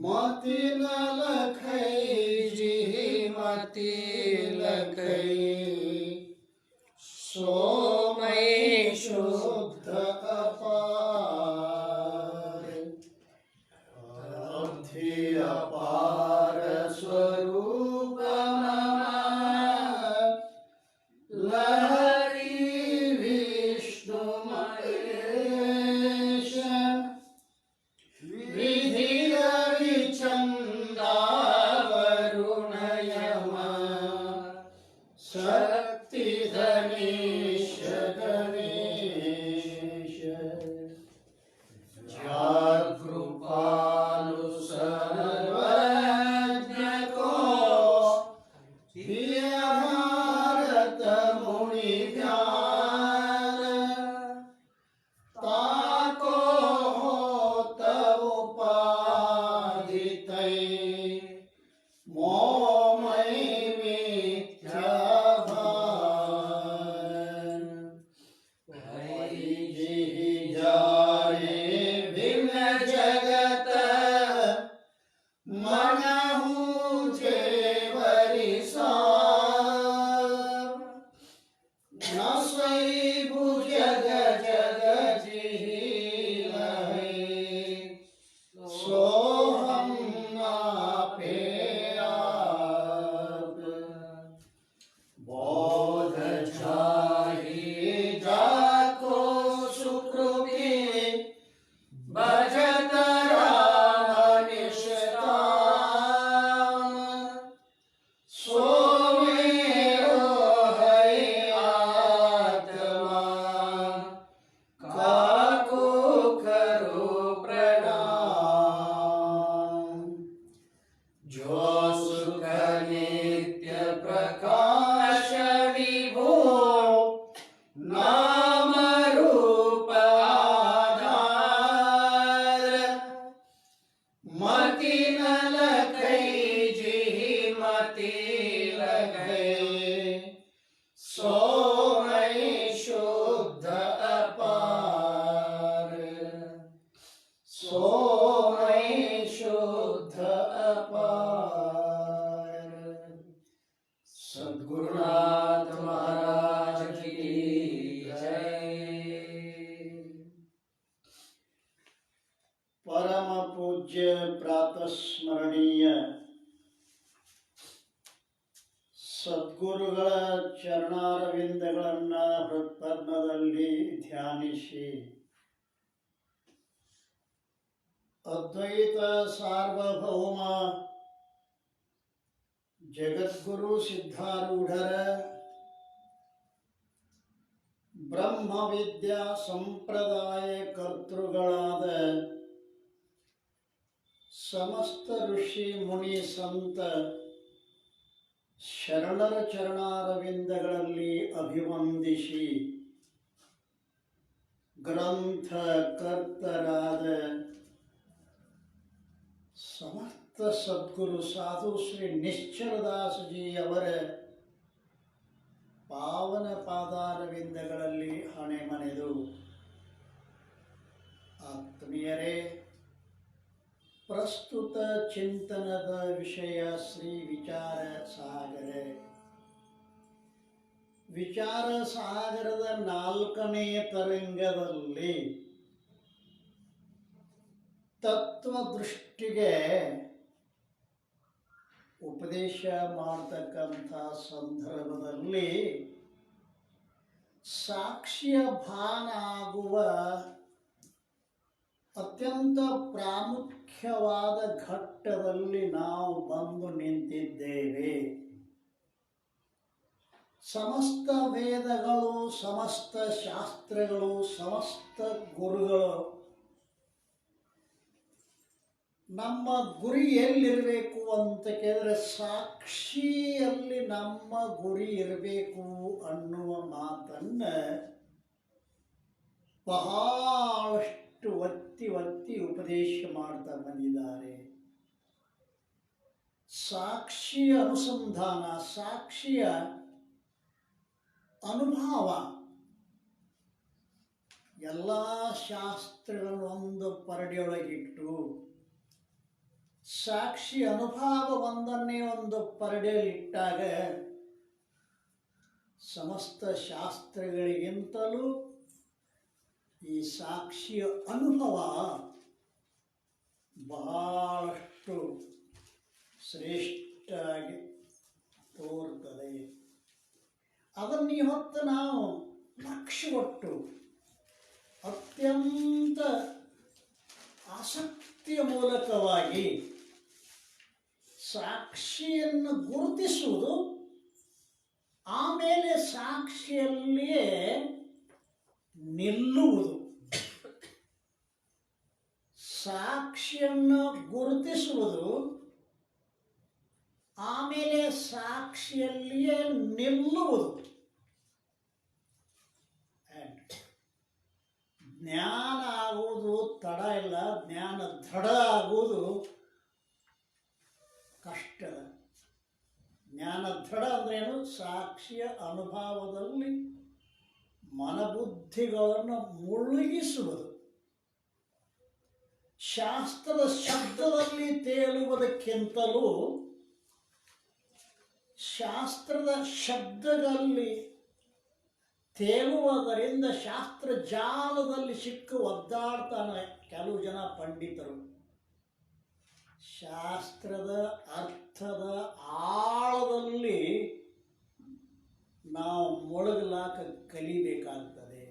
मति न लखै जी मति लखै सोमय शुद्ध अपार अर्थी अपार स्वरूप लहरी विष्णु महेश विधि रविचंद्रा वरुण यम शक्ति धनेश गणेश जागृपालु सर्वज्ञ को प्रिय भारत मुनि ध्यान ताको तव उपाधि तै मोमय मिथ्या भान भई जिहि जाने भिन्न जगत मनहु जेवरि सार न सोई भुजग जग जिहि लहै सो हम आपे आप बोध चाहिए जाको सुकृति भजत राम निष्काम सो मेरो है आत्मा काको करो प्रणाम जो सुख नित्य प्रकाश विभो नाम रूप आधार मति न लखै जिहि मति लखै सोमय शुद्ध अपार सोमय शुद्ध अपार सद्गुरुनाथ महाराज की जय। परम पूज्य ಪ್ರಾತಸ್ಮರಣೀಯ ಸದ್ಗುರುಗಳ ಚರಣಾರವಿಂದಗಳನ್ನ ಹೃತ್ಪದ್ಮದಲ್ಲಿ ಧ್ಯಾನಿಸಿ ಅದ್ವೈತ ಸಾರ್ವಭೌಮ ಜಗದ್ಗುರು ಸಿದ್ಧಾರೂಢರ ಬ್ರಹ್ಮವಿದ್ಯಾ ಸಂಪ್ರದಾಯ ಕರ್ತೃಗಳಾದ ಸಮಸ್ತ ಋಷಿ ಮುನಿ ಸಂತ ಶರಣರ ಚರಣಾರವಿಂದಗಳಲ್ಲಿ ಅಭಿವಂದಿಸಿ ಗ್ರಂಥ ಕರ್ತರಾದ ಸಮರ್ಥ ಸದ್ಗುರು ಸಾಧು ಶ್ರೀ ನಿಶ್ಚಲದಾಸಜಿಯವರ ಪಾವನ ಪಾದಾರವಿಂದಗಳಲ್ಲಿ ಹಣೆ ಮನೆದು ಆತ್ಮೀಯರೇ, ಪ್ರಸ್ತುತ ಚಿಂತನದ ವಿಷಯ ಶ್ರೀ ವಿಚಾರ ಸಾಗರ. ವಿಚಾರ ಸಾಗರದ 4ನೇ ತರಂಗದಲ್ಲಿ ತತ್ವದೃಷ್ಟಿಗೆ ಉಪದೇಶ ಮಾಡತಕ್ಕಂಥ ಸಂದರ್ಭದಲ್ಲಿ ಸಾಕ್ಷ್ಯ ಭಾನ ಆಗುವ ಅತ್ಯಂತ ಪ್ರಾಮುಖ್ಯವಾದ ಘಟ್ಟದಲ್ಲಿ ನಾವು ಬಂದು ನಿಂತಿದ್ದೇವೆ. ಸಮಸ್ತ ವೇದಗಳು, ಸಮಸ್ತ ಶಾಸ್ತ್ರಗಳು, ಸಮಸ್ತ ಗುರುಗಳು ನಮ್ಮ ಗುರಿ ಎಲ್ಲಿರಬೇಕು ಅಂತ ಕೇಳಿದ್ರೆ ಸಾಕ್ಷಿಯಲ್ಲಿ ನಮ್ಮ ಗುರಿ ಇರಬೇಕು ಅನ್ನುವ ಮಾತನ್ನು ಬಹಳಷ್ಟು ಒತ್ತಿ ಒತ್ತಿ ಉಪದೇಶ ಮಾಡ್ತಾ ಬಂದಿದ್ದಾರೆ. ಸಾಕ್ಷಿಯ ಅನುಸಂಧಾನ, ಸಾಕ್ಷಿಯ ಅನುಭವ ಎಲ್ಲ ಶಾಸ್ತ್ರಗಳನ್ನು ಒಂದು ಪರಡಿಯೊಳಗಿಟ್ಟು ಸಾಕ್ಷಿ ಅನುಭವ ಒಂದನ್ನೇ ಒಂದು ಪರಡೆಯಲ್ಲಿಟ್ಟಾಗ ಸಮಸ್ತ ಶಾಸ್ತ್ರಗಳಿಗಿಂತಲೂ ಈ ಸಾಕ್ಷಿಯ ಅನುಭವ ಬಹಳಷ್ಟು ಶ್ರೇಷ್ಠವಾಗಿ ತೋರ್ತದೆ. ಅದನ್ನು ಇವತ್ತು ನಾವು ಲಕ್ಷ್ಯಗೊಟ್ಟು ಅತ್ಯಂತ ಆಸಕ್ತಿಯ ಮೂಲಕವಾಗಿ ಸಾಕ್ಷಿಯನ್ನು ಗುರುತಿಸುವುದು, ಆಮೇಲೆ ಸಾಕ್ಷಿಯಲ್ಲಿಯೇ ನಿಲ್ಲುವುದು. ಸಾಕ್ಷಿಯನ್ನು ಗುರುತಿಸುವುದು, ಆಮೇಲೆ ಸಾಕ್ಷಿಯಲ್ಲಿಯೇ ನಿಲ್ಲುವುದು. ಜ್ಞಾನ ಆಗುವುದು ತಡ ಇಲ್ಲ, ಜ್ಞಾನ ದೃಢ ಆಗುವುದು ಕಷ್ಟ. ಜ್ಞಾನ ದೃಢ ಅಂದ್ರೇನು? ಸಾಕ್ಷಿಯ ಅನುಭವದಲ್ಲಿ ಮನಬುದ್ಧಿಗಳನ್ನು ಮುಳುಗಿಸುವುದು. ಶಾಸ್ತ್ರದ ಶಬ್ದದಲ್ಲಿ ತೇಲುವುದಕ್ಕಿಂತಲೂ ಶಾಸ್ತ್ರದ ಶಬ್ದದಲ್ಲಿ ತೇಲುವುದರಿಂದ ಶಾಸ್ತ್ರ ಜಾಲದಲ್ಲಿ ಸಿಕ್ಕು ಒದ್ದಾಡ್ತಾನೆ ಕೆಲವು ಜನ ಪಂಡಿತರು. ಶಾಸ್ತ್ರದ ಅರ್ಥದ ಆಳದಲ್ಲಿ ನಾವು ಮುಳುಗಲಾಕ ಕಲಿಬೇಕಾಗ್ತದೆ.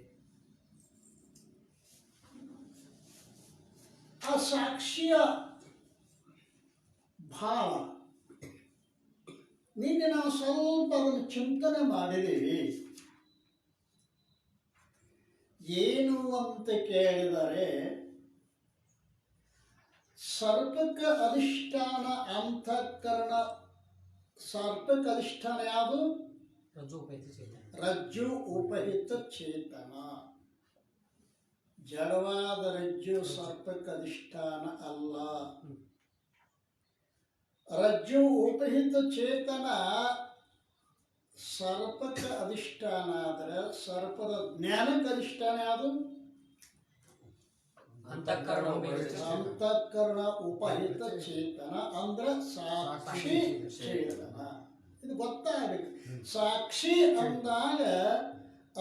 ಆ ಸಾಕ್ಷಿಯ ಭಾವ ನಿನ್ನೆ ನಾವು ಸ್ವಲ್ಪ ಅದನ್ನು ಚಿಂತನೆ ಮಾಡಿದ್ದೀವಿ. ಏನು ಅಂತ ಕೇಳಿದರೆ, ಸರ್ಪಕ್ಕೆ ಅಧಿಷ್ಠಾನ ಅಂತಃಕರಣ. ಸರ್ಪಕ್ಕೆ ಅಧಿಷ್ಠಾನ ಯಾವುದು? ರಜ್ಜು ಉಪಹಿತ ಚೇತನ. ಜಡವಾದ ರಜ್ಜು ಸರ್ಪಕ್ಕೆ ಅಧಿಷ್ಠಾನ ಅಲ್ಲ. ರಜ್ಜು ಉಪಹಿತ ಚೇತನ ಸರ್ಪಕ್ಕೆ ಅಧಿಷ್ಠಾನ ಆದರೆ ಸರ್ಪದ ಜ್ಞಾನಕ್ಕೆ ಅಧಿಷ್ಠಾನ ಯಾವುದು? ಅಂತಃಕರಣ ಉಪಹಿತ ಚೇತನ ಅಂದ್ರೆ ಸಾಕ್ಷಿ ಚೇತನ. ಇದು ಗೊತ್ತಾಗಬೇಕು. ಸಾಕ್ಷಿ ಅಂದಾಗ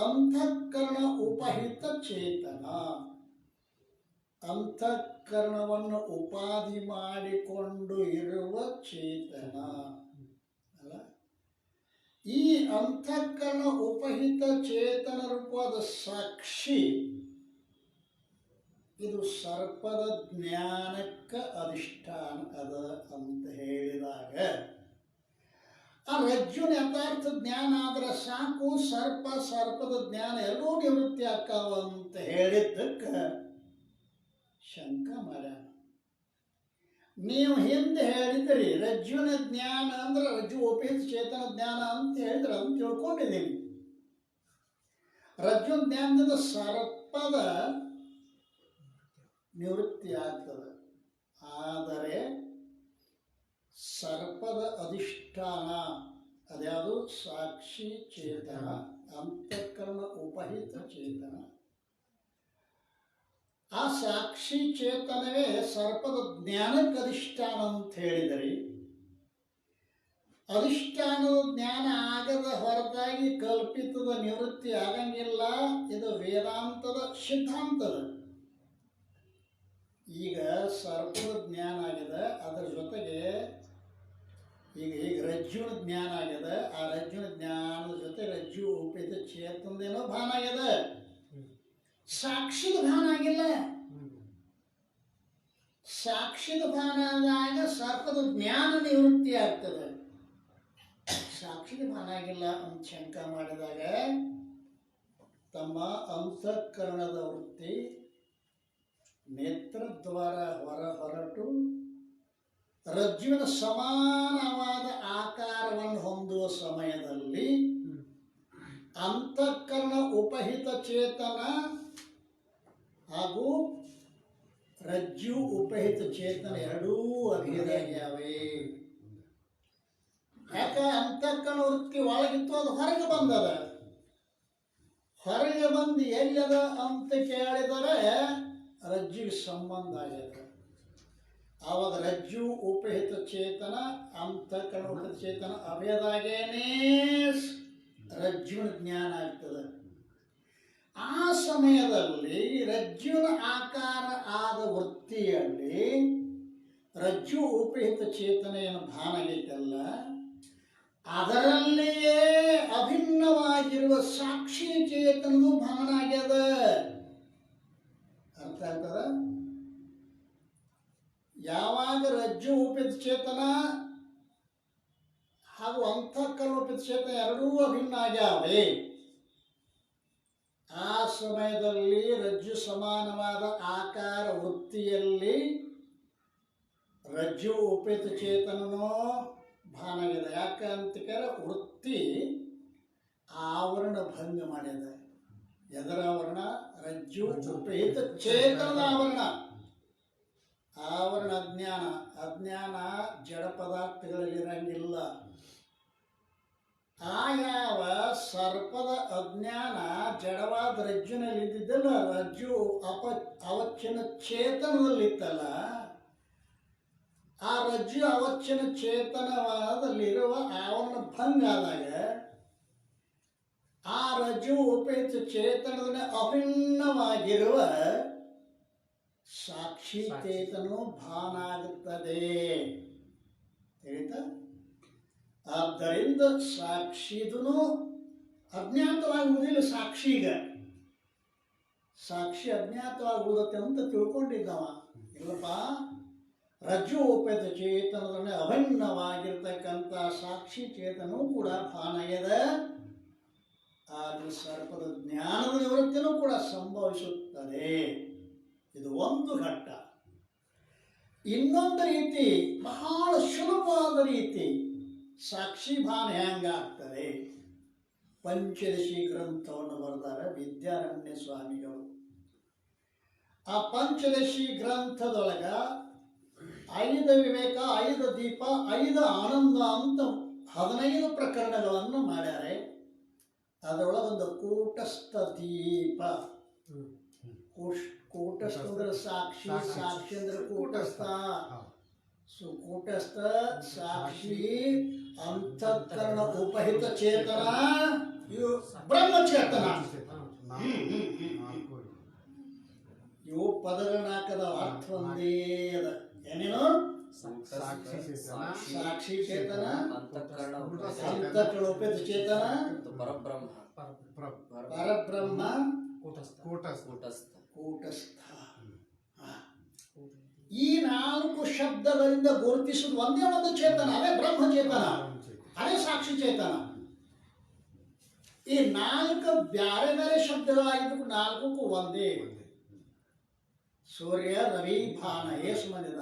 ಅಂತಃಕರಣ ಉಪಹಿತ ಚೇತನ, ಅಂತಃಕರಣವನ್ನು ಉಪಾಧಿ ಮಾಡಿಕೊಂಡು ಇರುವ ಚೇತನ ಅಲ್ಲ. ಈ ಅಂತಃಕರಣ ಉಪಹಿತ ಚೇತನ ರೂಪವಾದ ಸಾಕ್ಷಿ ಇದು ಸರ್ಪದ ಜ್ಞಾನಕ್ಕೆ ಅಧಿಷ್ಠಾನ ಅದ ಅಂತ ಹೇಳಿದಾಗ, ಆ ರಜ್ಜುನ ಯಥಾರ್ಥ ಜ್ಞಾನ ಆದ್ರೆ ಸಾಕು, ಸರ್ಪದ ಜ್ಞಾನ ಎಲ್ಲೂ ನಿವೃತ್ತಿ ಆಕ್ಕಾವ ಅಂತ ಹೇಳಿದ್ದಕ್ಕೆ ಶಂಕ ಮಾಡ್ಯಾನ. ನೀವು ಹಿಂದೆ ಹೇಳಿದ್ರಿ ರಜ್ಜುನ ಜ್ಞಾನ ಅಂದ್ರೆ ರಜ್ಜು ಉಪಹಿತ ಚೇತನ ಜ್ಞಾನ ಅಂತ ಹೇಳಿದ್ರೆ ಅಂತ ತಿಳ್ಕೊಂಡಿದ್ದೀನಿ. ರಜ್ಜು ಜ್ಞಾನದಿಂದ ಸರ್ಪದ ನಿವೃತ್ತಿ ಆಗ್ತದೆ. ಆದರೆ ಸರ್ಪದ ಅಧಿಷ್ಠಾನ ಅದ್ಯಾವುದು? ಸಾಕ್ಷಿ ಚೇತನ, ಅಂತಃಕರಣ ಉಪಹಿತ ಚೇತನ. ಆ ಸಾಕ್ಷಿ ಚೇತನವೇ ಸರ್ಪದ ಜ್ಞಾನಕ್ಕೆ ಅಧಿಷ್ಠಾನ ಅಂತ ಹೇಳಿದರೆ, ಅಧಿಷ್ಠಾನದ ಜ್ಞಾನ ಆಗದ ಹೊರತಾಗಿ ಕಲ್ಪಿತದ ನಿವೃತ್ತಿ ಆಗಂಗಿಲ್ಲ. ಇದು ವೇದಾಂತದ ಸಿದ್ಧಾಂತದ. ಈಗ ಸರ್ಪದ ಜ್ಞಾನ ಆಗಿದೆ, ಅದರ ಜೊತೆಗೆ ಈಗ ರಜ್ಜುನ ಜ್ಞಾನ ಆಗಿದೆ. ಆ ರಜ್ಜುನ ಜ್ಞಾನದ ಜೊತೆ ರಜ್ಜು ಉಪಹಿತ ಚೇತನದೇನೋ ಭಾನ ಆಗಿದೆ, ಸಾಕ್ಷಿದ ಭಾನ ಆಗಿಲ್ಲ. ಸಾಕ್ಷಿದ ಭಾನ ಆದಾಗ ಸರ್ಪದ ಜ್ಞಾನ ನಿವೃತ್ತಿ ಆಗ್ತದೆ. ಸಾಕ್ಷಿದ ಭಾನ ಆಗಿಲ್ಲ ಅಂತ ಶಂಕ ಮಾಡಿದಾಗ ತಮ್ಮ ಅಂತಃಕರಣದ ವೃತ್ತಿ ನೇತ್ರದ್ವಾರ ಹೊರಟು ರಜ್ಜುವಿನ ಸಮಾನವಾದ ಆಕಾರವನ್ನು ಹೊಂದುವ ಸಮಯದಲ್ಲಿ ಅಂತಃಕರಣ ಉಪಹಿತ ಚೇತನ ಹಾಗೂ ರಜ್ಜು ಉಪಹಿತ ಚೇತನ ಎರಡೂ ಅಭೇದಾಗ್ಯಾವೆ. ಯಾಕೆ? ಅಂತಃಕರಣ ವೃತ್ತಿ ಒಳಗಿತ್ತು, ಅದು ಹೊರಗೆ ಬಂದದ. ಹೊರಗೆ ಬಂದು ಎಲ್ಲದ ಅಂತ ಕೇಳಿದರೆ ರಜ್ಜಿಗೆ ಸಂಬಂಧ ಆಗ್ಯದ. ಆವಾಗ ರಜ್ಜು ಉಪಹಿತ ಚೇತನ ಅಂತಃಕರಣ ಉಪಹಿತ ಚೇತನ ಅಭೇದಾಗೇನೇ ರಜ್ಜುವಿನ ಜ್ಞಾನ ಆಗ್ತದೆ. ಆ ಸಮಯದಲ್ಲಿ ರಜ್ಜುವಿನ ಆಕಾರ ಆದ ವೃತ್ತಿಯಲ್ಲಿ ರಜ್ಜು ಉಪಹಿತ ಚೇತನ ಏನು ಭಾನ ಆಗೈತಲ್ಲ, ಅದರಲ್ಲಿಯೇ ಅಭಿನ್ನವಾಗಿರುವ ಸಾಕ್ಷಿ ಚೇತನದು ಭಾನ ಆಗ್ಯದ. ಅರ್ಥ ಆಗ್ತದ? ಯಾವಾಗ ರಜ್ಜು ಉಪಹಿತ ಚೇತನ ಹಾಗೂ ಅಂತಃಕರಣ ಉಪಹಿತ ಚೇತನ ಎರಡೂ ಅಭಿನ್ನ ಆಗ್ಯಾವೆ, ಆ ಸಮಯದಲ್ಲಿ ರಜ್ಜು ಸಮಾನವಾದ ಆಕಾರ ವೃತ್ತಿಯಲ್ಲಿ ರಜ್ಜು ಉಪಹಿತ ಚೇತನನೋ ಭಾನ ಆಗ್ಯದ. ಯಾಕಂತ ವೃತ್ತಿ ಆವರಣ ಭಂಗ ಮಾಡ್ಯದ. ಎದರ ಆವರಣ? ರಜ್ಜು ಉಪಹಿತ ಚೇತನದ ಆವರಣ. ಆವರಣ ಅಜ್ಞಾನ. ಅಜ್ಞಾನ ಜಡ ಪದಾರ್ಥಗಳಲ್ಲಿರಂಗಿಲ್ಲ. ಯಾವ ಸರ್ಪದ ಅಜ್ಞಾನ ಜಡವಾದ ರಜ್ಜುನಲ್ಲಿ ಇದ್ದಿದ್ದಲ್ಲ, ರಜ್ಜು ಅವಚ್ಛಿನ್ನ ಚೇತನದಲ್ಲಿತ್ತಲ್ಲ, ಆ ರಜ್ಜು ಅವಚ್ಛಿನ್ನ ಚೇತನವಾದಲ್ಲಿರುವ ಆವರಣ ಭಂಗ ಆದಾಗ ಆ ರಜ್ಜು ಉಪಹಿತ ಚೇತನದಲ್ಲಿ ಅಭಿನ್ನವಾಗಿರುವ ಸಾಕ್ಷಿ ಚೇತನವು ಭಾನ ಆಗುತ್ತದೆ. ತಿಳಿತಾ? ಆದ್ದರಿಂದ ಸಾಕ್ಷಿದೂ ಅಜ್ಞಾತವಾಗುವುದಿಲ್ಲ. ಸಾಕ್ಷಿ ಅಜ್ಞಾತವಾಗುವುದತ್ತೆ ಅಂತ ತಿಳ್ಕೊಂಡಿದ್ದವ. ಇಲ್ಲಪ್ಪ, ರಜ್ಜು ಉಪಹಿತ ಚೇತನದಲ್ಲಿ ಅಭಿನ್ನವಾಗಿರ್ತಕ್ಕಂಥ ಸಾಕ್ಷಿ ಚೇತನವೂ ಕೂಡ ಭಾನ ಆಗ್ಯದ. ಆದ್ರೆ ಸರ್ಪದ ಜ್ಞಾನದ ನಿವೃತ್ತಿನೂ ಕೂಡ ಸಂಭವಿಸುತ್ತದೆ. ಇದು ಒಂದು ಘಟ್ಟ. ಇನ್ನೊಂದು ರೀತಿ, ಬಹಳ ಸುಲಭವಾದ ರೀತಿ ಸಾಕ್ಷಿ ಭಾನ ಹೆಂಗಾಗ್ತದೆ, ಪಂಚದಶಿ ಗ್ರಂಥವನ್ನು ಬರೆದಾರ ವಿದ್ಯಾರಣ್ಯ ಸ್ವಾಮಿಗಳು. ಆ ಪಂಚದಶಿ ಗ್ರಂಥದೊಳಗ 5 ವಿವೇಕ, 5 ದೀಪ, 5 ಆನಂದ ಅಂತ 15 ಪ್ರಕರಣಗಳನ್ನು ಮಾಡ್ಯಾರೆ. ಅದರೊಳಗೊಂದು ಕೂಟಸ್ಥ ದೀಪ. ಕೂಟಸ್ಥ ಅಂದ್ರೆ ಸಾಕ್ಷಿ, ಸಾಕ್ಷಿ ಅಂದ್ರೆ ಕೂಟಸ್ಥ. ಕೂಟಸ್ಥ, ಸಾಕ್ಷಿ, ಅಂತಃಕರಣ ಉಪಹಿತ ಚೇತನ, ಇವು ಬ್ರಹ್ಮಚೇತನ. ಇವು ಪದಗಳನ್ನ ಹಾಕದ ಅರ್ಥ ಒಂದೇ ಅದ. ಏನೇನು? ಸಾಕ್ಷಿ ಚೇತನ, ಅಂತಃಕರಣ ಉಪಹಿತ ಚೇತನ, ಪರಬ್ರಹ್ಮ, ಕೂಟಸ್ಥ. ಈ 4 ಶಬ್ದಗಳಿಂದ ಗುರುತಿಸುವುದು ಒಂದೇ ಒಂದು ಚೇತನ, ಅದೇ ಬ್ರಹ್ಮಚೇತನ, ಅದೇ ಸಾಕ್ಷಿ ಚೇತನ. ಈ 4 ಬ್ಯಾರೆ ಬೇರೆ ಶಬ್ದಗಳಾಗಿದ್ದು 4ಕ್ಕೂ ಒಂದೇ. ಸೂರ್ಯ, ರವಿ, ಭಾನ ಎಷ್ಟು ಮಂದಿದ?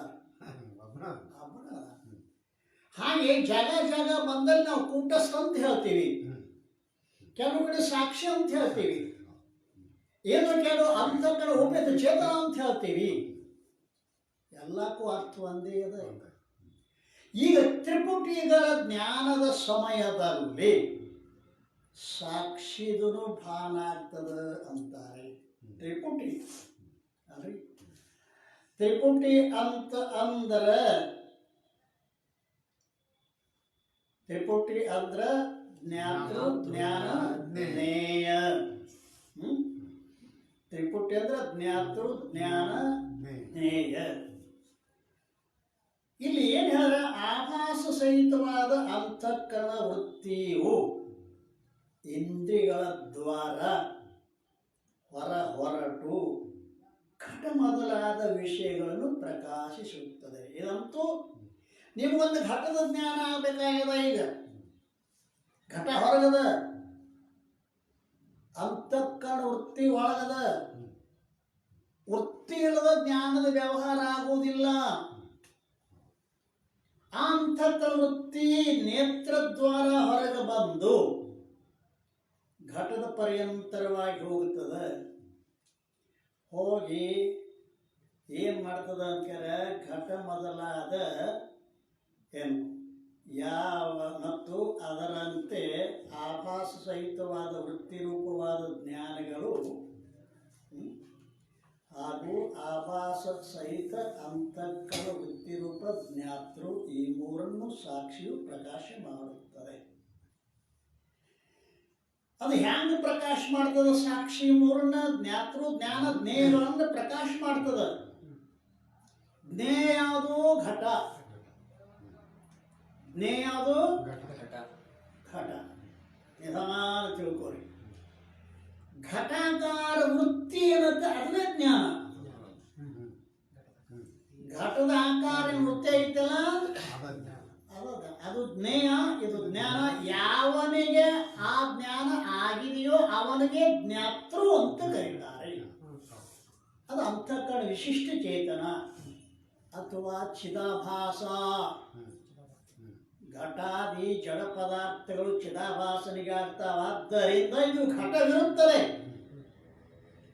ಹಾಗೆ ಜಗ ಬಂದಲ್ಲಿ ನಾವು ಕೂಟಸ್ಥ ಅಂತ ಹೇಳ್ತೀವಿ, ಕೆಲವು ಕಡೆ ಸಾಕ್ಷಿ ಅಂತ ಹೇಳ್ತೀವಿ, ಏನು ಕೆಲವು ಅಂತಃಕರಣ ಉಪಹಿತ ಚೇತನ ಅಂತ ಹೇಳ್ತೀವಿ. ಎಲ್ಲಕ್ಕೂ ಅರ್ಥ ಒಂದೇ ಇದೆ. ಈಗ ತ್ರಿಪುಟಿಗಳ ಜ್ಞಾನದ ಸಮಯದಲ್ಲಿ ಸಾಕ್ಷಿದೂ ಭಾನ ಆಗ್ತದ ಅಂತಾರೆ. ತ್ರಿಪುಟಿ ಅಲ್ರಿ? ತ್ರಿಪುಟಿ ಅಂತ ಅಂದ್ರೆ ಜ್ಞಾತೃ ಜ್ಞಾನ ಜ್ಞೇಯ. ತ್ರಿಪುಟಿ ಅಂದ್ರೆ ಜ್ಞಾತೃ ಜ್ಞಾನ ಜ್ಞೇಯ. ಇಲ್ಲಿ ಏನು ಹೇಳ? ಆಭಾಸ ಸಹಿತವಾದ ಅಂತಃಕರಣ ವೃತ್ತಿಯು ಇಂದ್ರಿಯಗಳ ದ್ವಾರ ಹೊರಟು ಘಟ ಮೊದಲಾದ ವಿಷಯಗಳನ್ನು ಪ್ರಕಾಶಿಸುತ್ತದೆ. ಇದಂತೂ ನಿಮಗೊಂದು ಘಟದ ಜ್ಞಾನ ಆಗಬೇಕಾಗಿದೆ. ಈಗ ಘಟ ಹೊರಗದ, ಅಂತಃಕರಣ ವೃತ್ತಿ ಒಳಗದ. ವೃತ್ತಿ ಇಲ್ಲದ ಜ್ಞಾನದ ವ್ಯವಹಾರ ಆಗುವುದಿಲ್ಲ. ಆ ಅಂತಃಕರಣ ವೃತ್ತಿ ನೇತ್ರದ್ವಾರ ಹೊರಗೆ ಬಂದು ಘಟದ ಪರ್ಯಂತರವಾಗಿ ಹೋಗುತ್ತದೆ. ಹೋಗಿ ಏನು ಮಾಡ್ತದ ಅಂತಾರೆ? ಘಟ ಮೊದಲಾದ ಏನು ಯಾವ ಮತ್ತು ಅದರಂತೆ ಆಭಾಸ ಸಹಿತವಾದ ವೃತ್ತಿರೂಪವಾದ ಜ್ಞಾನಗಳು ಹಾಗೂ ಆಭಾಸ ಸಹಿತ ಅಂತಃಕರಣ ವೃತ್ತಿರೂಪ ಜ್ಞಾತೃ ಈ ಮೂರನ್ನು ಸಾಕ್ಷಿಯು ಪ್ರಕಾಶ ಮಾಡುತ್ತದೆ. ಅದು ಹೆಂಗೆ ಪ್ರಕಾಶ ಮಾಡ್ತದ? ಸಾಕ್ಷಿ ಮೂರನ್ನ ಜ್ಞಾತೃ ಜ್ಞಾನ ಜ್ಞೇಯಗಳನ್ನು ಪ್ರಕಾಶ ಮಾಡ್ತದ. ಜ್ಞೇಯ ಯಾವುದು? ಘಟ. ಜ್ಞೇಯ ಯಾವುದು? ಘಟ. ನಿಧಾನ ತಿಳ್ಕೊರಿ. ಘಟಾಕಾರ ವೃತ್ತಿ ಏನಂತ ಅದನ್ನೇ ಜ್ಞಾನ. ಘಟದ ಆಕಾರ ವೃತ್ತಿ ಐತಲ್ಲ ಅದು ಜ್ಞೇಯ, ಇದು ಜ್ಞಾನ. ಯಾವನಿಗೆ ಆ ಜ್ಞಾನ ಆಗಿದೆಯೋ ಅವನಿಗೆ ಜ್ಞಾತೃ ಅಂತ ಕರೀತಾರೆ. ಅದು ಅಂತಃಕರಣ ವಿಶಿಷ್ಟ ಚೇತನ ಅಥವಾ ಚಿದಾಭಾಸ. ಘಟಾದಿ ಜಡ ಪದಾರ್ಥಗಳು ಚಿದಾಭಾಸನಿಗೆ ಆಗ್ತಾವಾದ್ದರಿಂದ ಇದು ಘಟವಿರುತ್ತದೆ.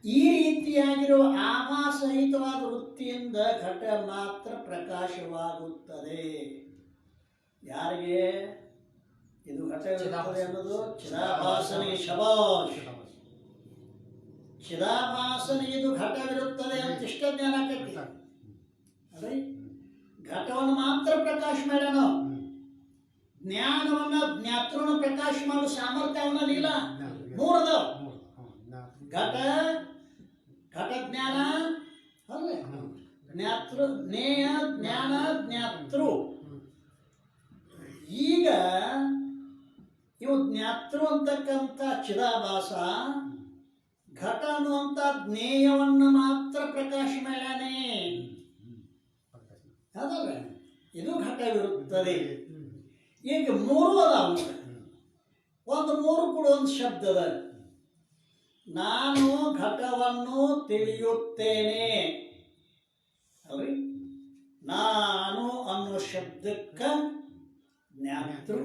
ಈ ರೀತಿಯಾಗಿರುವ ಆಭಾಸಹಿತವಾದ ವೃತ್ತಿಯಿಂದ ಘಟ ಮಾತ್ರ ಪ್ರಕಾಶವಾಗುತ್ತದೆ. ಯಾರಿಗೆ ಇದು ಘಟವಿರುತ್ತದೆ ಅನ್ನೋದು? ಚಿದಾಭಾಸನಿಗೆ. ಶಬಾಷ್. ಚಿದಾಭಾಸನಿಗೆ ಇದು ಘಟವಿರುತ್ತದೆ ಅಂತ ಇಷ್ಟ ಜ್ಞಾನ ಆಕೈತಿ ಅಲ್ರಿ. ಘಟವನ್ನು ಮಾತ್ರ ಪ್ರಕಾಶ ಮಾಡ್ಯಾನ. ಜ್ಞಾನವನ್ನ ಜ್ಞಾತೃನ ಪ್ರಕಾಶ ಮಾಡೋ ಸಾಮರ್ಥ್ಯ ಅವನಲ್ಲಿಲ್ಲ. ಮೂರದವ ಘಟ, ಘಟ ಜ್ಞಾನ ಅಲ್ಲ, ಜ್ಞಾತೃ ಜ್ಞೇಯ ಜ್ಞಾನ ಜ್ಞಾತೃ. ಈಗ ಇವು ಜ್ಞಾತೃ ಅಂತಕ್ಕಂಥ ಚಿದಾಭಾಸ ಘಟ ಅನ್ನುವಂಥ ಜ್ಞೇಯವನ್ನು ಮಾತ್ರ ಪ್ರಕಾಶ ಮಾಡ್ಯಾನೆ. ಹೌದಲ್ಲ? ಇದು ಘಟವಿರುತ್ತದೆ. ಈಗ ಮೂರು ಅದಾವ. ಒಂದು ಮೂರು ಕೂಡ ಒಂದು ಶಬ್ದದ. ನಾನು ಘಟವನ್ನು ತಿಳಿಯುತ್ತೇನೆ ಅಲ್ರಿ. ನಾನು ಅನ್ನೋ ಶಬ್ದಕ್ಕ ಜ್ಞಾತೃ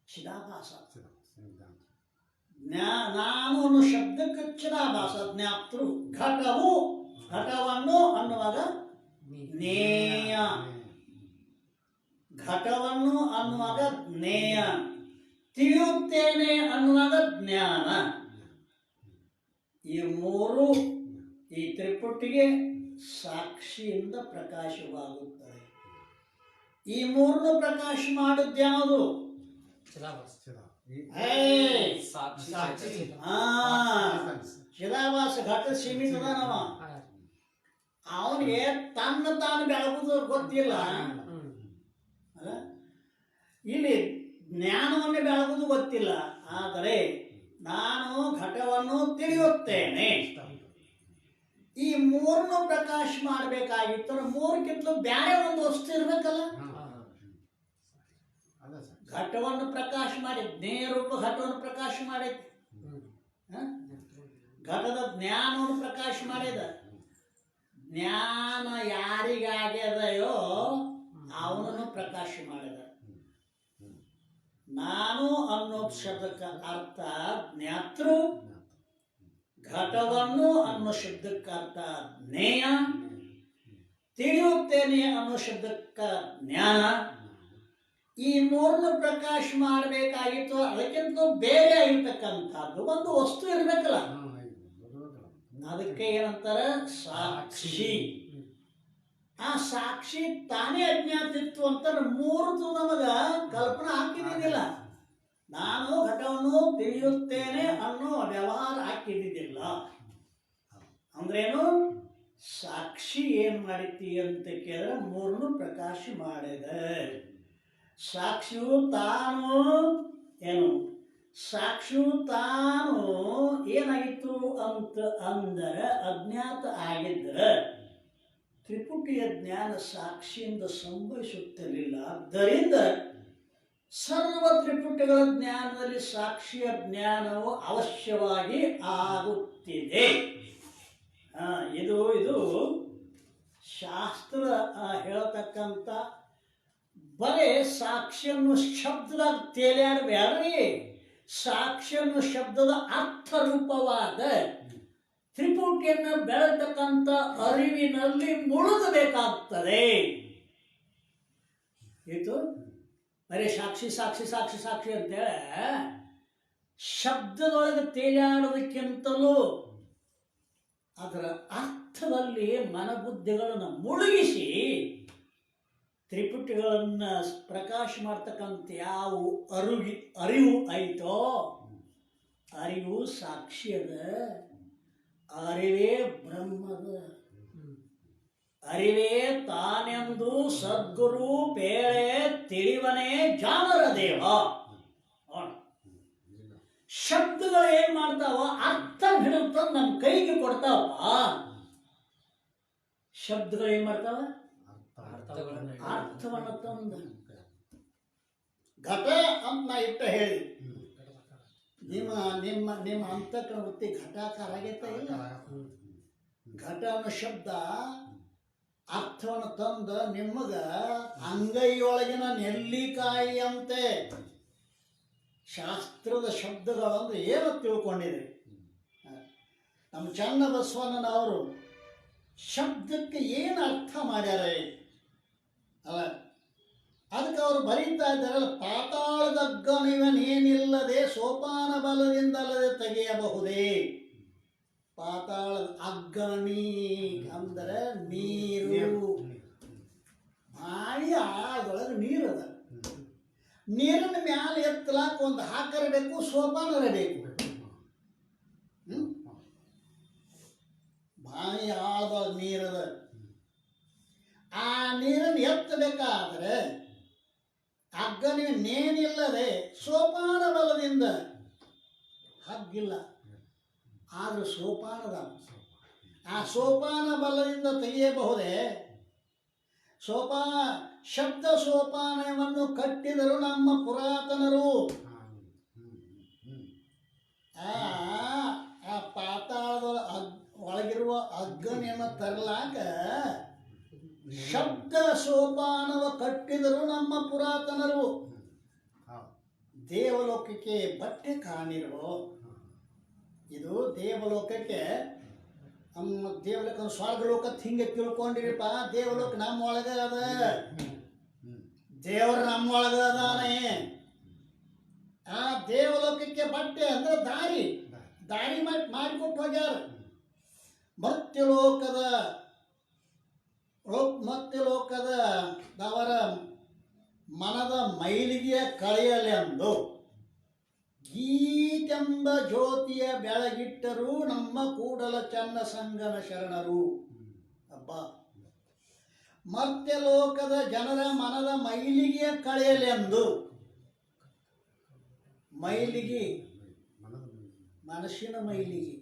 ಚಿದಾಭಾಸ. ನಾನು ಅನ್ನೋ ಶಬ್ದಕ್ಕೆ ಚಿದಾಭಾಸ ಜ್ಞಾತೃ. ಘಟವು ಘಟವನ್ನು ಅನ್ನುವಾಗ ಜ್ಞೇಯ. ಘಟವನ್ನು ಅನ್ನುವಾಗ ಜ್ಞೇಯ. ತಿಳಿಯುತ್ತೇನೆ ಅನ್ನುವಾಗ ಜ್ಞಾನ. ಈ ಮೂರು ಈ ತ್ರಿಪುಟಿಗೆ ಸಾಕ್ಷಿಯಿಂದ ಪ್ರಕಾಶವಾಗುತ್ತದೆ. ಈ ಮೂರನ್ನು ಪ್ರಕಾಶ ಮಾಡಿದ್ಯಾವುದು? ಚಿದಾಭಾಸ ಘಟ ಸೀಮಿತದಾನವ. ಅವನಿಗೆ ತನ್ನ ತಾನು ಬೆಳಗುವುದು ಗೊತ್ತಿಲ್ಲ. ಇಲ್ಲಿ ಜ್ಞಾನವನ್ನು ಬೆಳಗುವುದು ಗೊತ್ತಿಲ್ಲ. ಆದರೆ ನಾನು ಘಟವನ್ನು ತಿಳಿಯುತ್ತೇನೆ. ಈ ಮೂರನ್ನು ಪ್ರಕಾಶ ಮಾಡಬೇಕಾಗಿತ್ತು. ಮೂರಕ್ಕಿಂತಲೂ ಬೇರೆ ಒಂದು ವಸ್ತು ಇರ್ಬೇಕಲ್ಲ. ಘಟವನ್ನು ಪ್ರಕಾಶ ಮಾಡಿ ಜ್ಞೇಯ ರೂಪ ಘಟವನ್ನು ಪ್ರಕಾಶ ಮಾಡೈತಿ. ಘಟದ ಜ್ಞಾನವನ್ನು ಪ್ರಕಾಶ ಮಾಡಿದ. ಜ್ಞಾನ ಯಾರಿಗಾಗ್ಯದಯೋ ಅವನನ್ನು ಪ್ರಕಾಶ ಮಾಡಿದ. ನಾನು ಅನ್ನೋ ಶಬ್ದಕ್ಕೆ ಅರ್ಥ ಜ್ಞಾತೃ. ಘಟವನ್ನು ಅನ್ನೋ ಶಬ್ದಕ್ಕೆ ಅರ್ಥ ಜ್ಞೇಯ. ತಿಳಿಯುತ್ತೇನೆ ಅನ್ನೋ ಶಬ್ದಕ್ಕ ಜ್ಞಾನ. ಈ ಮೂರನ್ನು ಪ್ರಕಾಶ ಮಾಡಬೇಕಾಗಿತ್ತು. ಅದಕ್ಕಿಂತ ಬೇರೆ ಆಗಿರ್ತಕ್ಕಂಥದ್ದು ಒಂದು ವಸ್ತು ಇರ್ಬೇಕಲ್ಲ. ಅದಕ್ಕೆ ಏನಂತಾರ? ಸಾಕ್ಷಿ. ಆ ಸಾಕ್ಷಿ ತಾನೇ ಅಜ್ಞಾತಿತ್ತು ಅಂತ ಮೂರ್ತು ನಮಗ ಕಲ್ಪನಾ ಹಾಕಿದ್ದಿಲ್ಲ. ನಾನು ಘಟವನ್ನು ತಿಳಿಯುತ್ತೇನೆ ಅನ್ನೋ ವ್ಯವಹಾರ ಹಾಕಿದ್ದಿಲ್ಲ. ಅಂದ್ರೇನು? ಸಾಕ್ಷಿ ಏನ್ ಮಾಡಿತಿ ಅಂತ ಕೇಳಿದ್ರೆ ಮೂರನ್ನು ಪ್ರಕಾಶ ಮಾಡಿದೆ. ಸಾಕ್ಷಿಯು ತಾನು ಏನು? ಸಾಕ್ಷಿಯು ತಾನು ಏನಾಗಿತ್ತು ಅಂತ ಅಂದರೆ ಅಜ್ಞಾತ ಆಗಿದ್ರೆ ತ್ರಿಪುಟಿಯ ಜ್ಞಾನ ಸಾಕ್ಷಿಯಿಂದ ಸಂಭವಿಸುತ್ತಿರಲಿಲ್ಲ. ಆದ್ದರಿಂದ ಸರ್ವ ತ್ರಿಪುಟಿಗಳ ಜ್ಞಾನದಲ್ಲಿ ಸಾಕ್ಷಿಯ ಜ್ಞಾನವು ಅವಶ್ಯವಾಗಿ ಆಗುತ್ತಿದೆ. ಇದು ಇದು ಶಾಸ್ತ್ರ ಹೇಳತಕ್ಕಂಥ ಬರೇ ಸಾಕ್ಷಿಯನ್ನು ಶಬ್ದದಾಗ ತೇಲಾಡಬೇಡ್ರಿ. ಸಾಕ್ಷಿಯನ್ನು ಶಬ್ದದ ಅರ್ಥರೂಪವಾದ ತ್ರಿಪುಟಿಯನ್ನು ಬೆಳತಕ್ಕಂಥ ಅರಿವಿನಲ್ಲಿ ಮುಳುಗಬೇಕಾಗ್ತದೆ. ಇದು ಬರೀ ಸಾಕ್ಷಿ ಸಾಕ್ಷಿ ಸಾಕ್ಷಿ ಸಾಕ್ಷಿ ಅಂತೇಳಿ ಶಬ್ದದೊಳಗೆ ತೇಲಾಡೋದಕ್ಕಿಂತಲೂ ಅದರ ಅರ್ಥದಲ್ಲಿ ಮನಬುದ್ಧಿಗಳನ್ನು ಮುಳುಗಿಸಿ ತ್ರಿಪುಟಿಗಳನ್ನು ಪ್ರಕಾಶ ಮಾಡ್ತಕ್ಕಂಥ ಯಾವ ಅರಿವು ಐತೋ, ಅರಿವು ಸಾಕ್ಷಿ ಅದ, ಅರಿವೇ ಬ್ರಹ್ಮದ, ಅರಿವೇ ತಾನೆಂದು ಸದ್ಗುರು ಬೇಳೆ ತಿಳಿವನೇ ಜಾಣರ ದೇವ. ಶಬ್ದಗಳು ಏನ್ ಮಾಡ್ತಾವ, ಅರ್ಥ ಹಿಡಿತ ನಮ್ಮ ಕೈಗೆ ಕೊಡ್ತಾವಪ್ಪ. ಶಬ್ದಗಳು ಏನ್ ಮಾಡ್ತಾವ, ಅರ್ಥವನ್ನು ತಂದ ಘಟ ಅಂತ ನಾ ಇಟ್ಟ ಹೇಳಿ, ನಿಮ್ಮ ನಿಮ್ಮ ನಿಮ್ಮ ಅಂತಃಕರಣ ವೃತ್ತಿ ಘಟಾಕಾರ ಆಗೈತ ಇಲ್ಲ? ಘಟ ಅನ್ನೋ ಶಬ್ದ ಅರ್ಥವನ್ನು ತಂದ ನಿಮಗ ಅಂಗೈಯೊಳಗಿನ ನೆಲ್ಲಿಕಾಯಿ ಅಂತೆ. ಶಾಸ್ತ್ರದ ಶಬ್ದಗಳಂದ್ರೆ ಏನು ತಿಳ್ಕೊಂಡಿರಿ? ನಮ್ಮ ಚನ್ನಬಸವಣ್ಣನವರು ಶಬ್ದಕ್ಕೆ ಏನು ಅರ್ಥ ಮಾಡ್ಯಾರ ಅಲ್ಲ, ಅದಕ್ಕೆ ಅವರು ಬರೀತಾ ಇದ್ದಾರಲ್ಲ, ಪಾತಾಳದ ಅಗ್ಗಣಿವನೇನಿಲ್ಲದೆ ಸೋಪಾನ ಬಲದಿಂದಲ್ಲದೆ ತೆಗೆಯಬಹುದೇ. ಪಾತಾಳದ ಅಗ್ಗಣಿ ಅಂದರೆ ನೀರು, ಬಾಯಿ ಆಳದೊಳಗೆ ನೀರದ, ನೀರಿನ ಮ್ಯಾಲೆ ಎತ್ತಲಾಕ ಒಂದು ಹಾಕರ ಬೇಕು, ಸೋಪಾನರ ಬೇಕು. ಬಾಯಿ ಆಳದೊಳಗೆ ನೀರದ, ಆ ನೀರನ್ನು ಎತ್ತಬೇಕಾದ್ರೆ ಹಗ್ಗನಿಗೆ ನೇನಿಲ್ಲದೆ ಸೋಪಾನ ಬಲದಿಂದ, ಹಗ್ಗಿಲ್ಲ ಆದ್ರೆ ಸೋಪಾನದ, ಆ ಸೋಪಾನ ಬಲದಿಂದ ತೆಗೆಯಬಹುದೇ. ಶಬ್ದ ಸೋಪಾನವನ್ನು ಕಟ್ಟಿದರು ನಮ್ಮ ಪುರಾತನರು. ಆ ಪಾತಾಳದ ಒಳಗಿರುವ ಅಗ್ಗನಿಯನ್ನು ತರಲಾಕ ಶಬ್ದ ಸೋಪಾನವ ಕಟ್ಟಿದರು ನಮ್ಮ ಪುರಾತನರು. ದೇವಲೋಕಕ್ಕೆ ಬಟ್ಟೆ ಕಾಣಿರೋ, ಇದು ದೇವಲೋಕಕ್ಕೆ ದೇವಲೋಕ ಸ್ವರ್ಗಲೋಕ ಹಿಂಗೆ ತಿಳ್ಕೊಂಡಿರಿಪ್ಪ. ದೇವಲೋಕ ನಮ್ಮ ಒಳಗ ಅದ, ದೇವ್ರ ನಮ್ಮ ಒಳಗ ಅದಾನೆ. ಆ ದೇವಲೋಕಕ್ಕೆ ಬಟ್ಟೆ ಅಂದ್ರೆ ದಾರಿ, ದಾರಿ ಮಾಡಿಕೊಟ್ಟು ಹೋಗ್ಯಾರ. ಮರ್ತ್ಯಲೋಕದವರ ಮನದ ಮೈಲಿಗೆಯ ಕಳೆಯಲೆಂದು ಗೀತೆಂಬ ಜ್ಯೋತಿಯ ಬೆಳಗಿಟ್ಟರು ನಮ್ಮ ಕೂಡಲ ಚನ್ನ ಸಂಗನ ಶರಣರು. ಅಬ್ಬ, ಮರ್ತ್ಯಲೋಕದ ಜನರ ಮನದ ಮೈಲಿಗೆಯ ಕಳೆಯಲೆಂದು. ಮೈಲಿಗೆ ಮನಸ್ಸಿನ ಮೈಲಿಗೆ,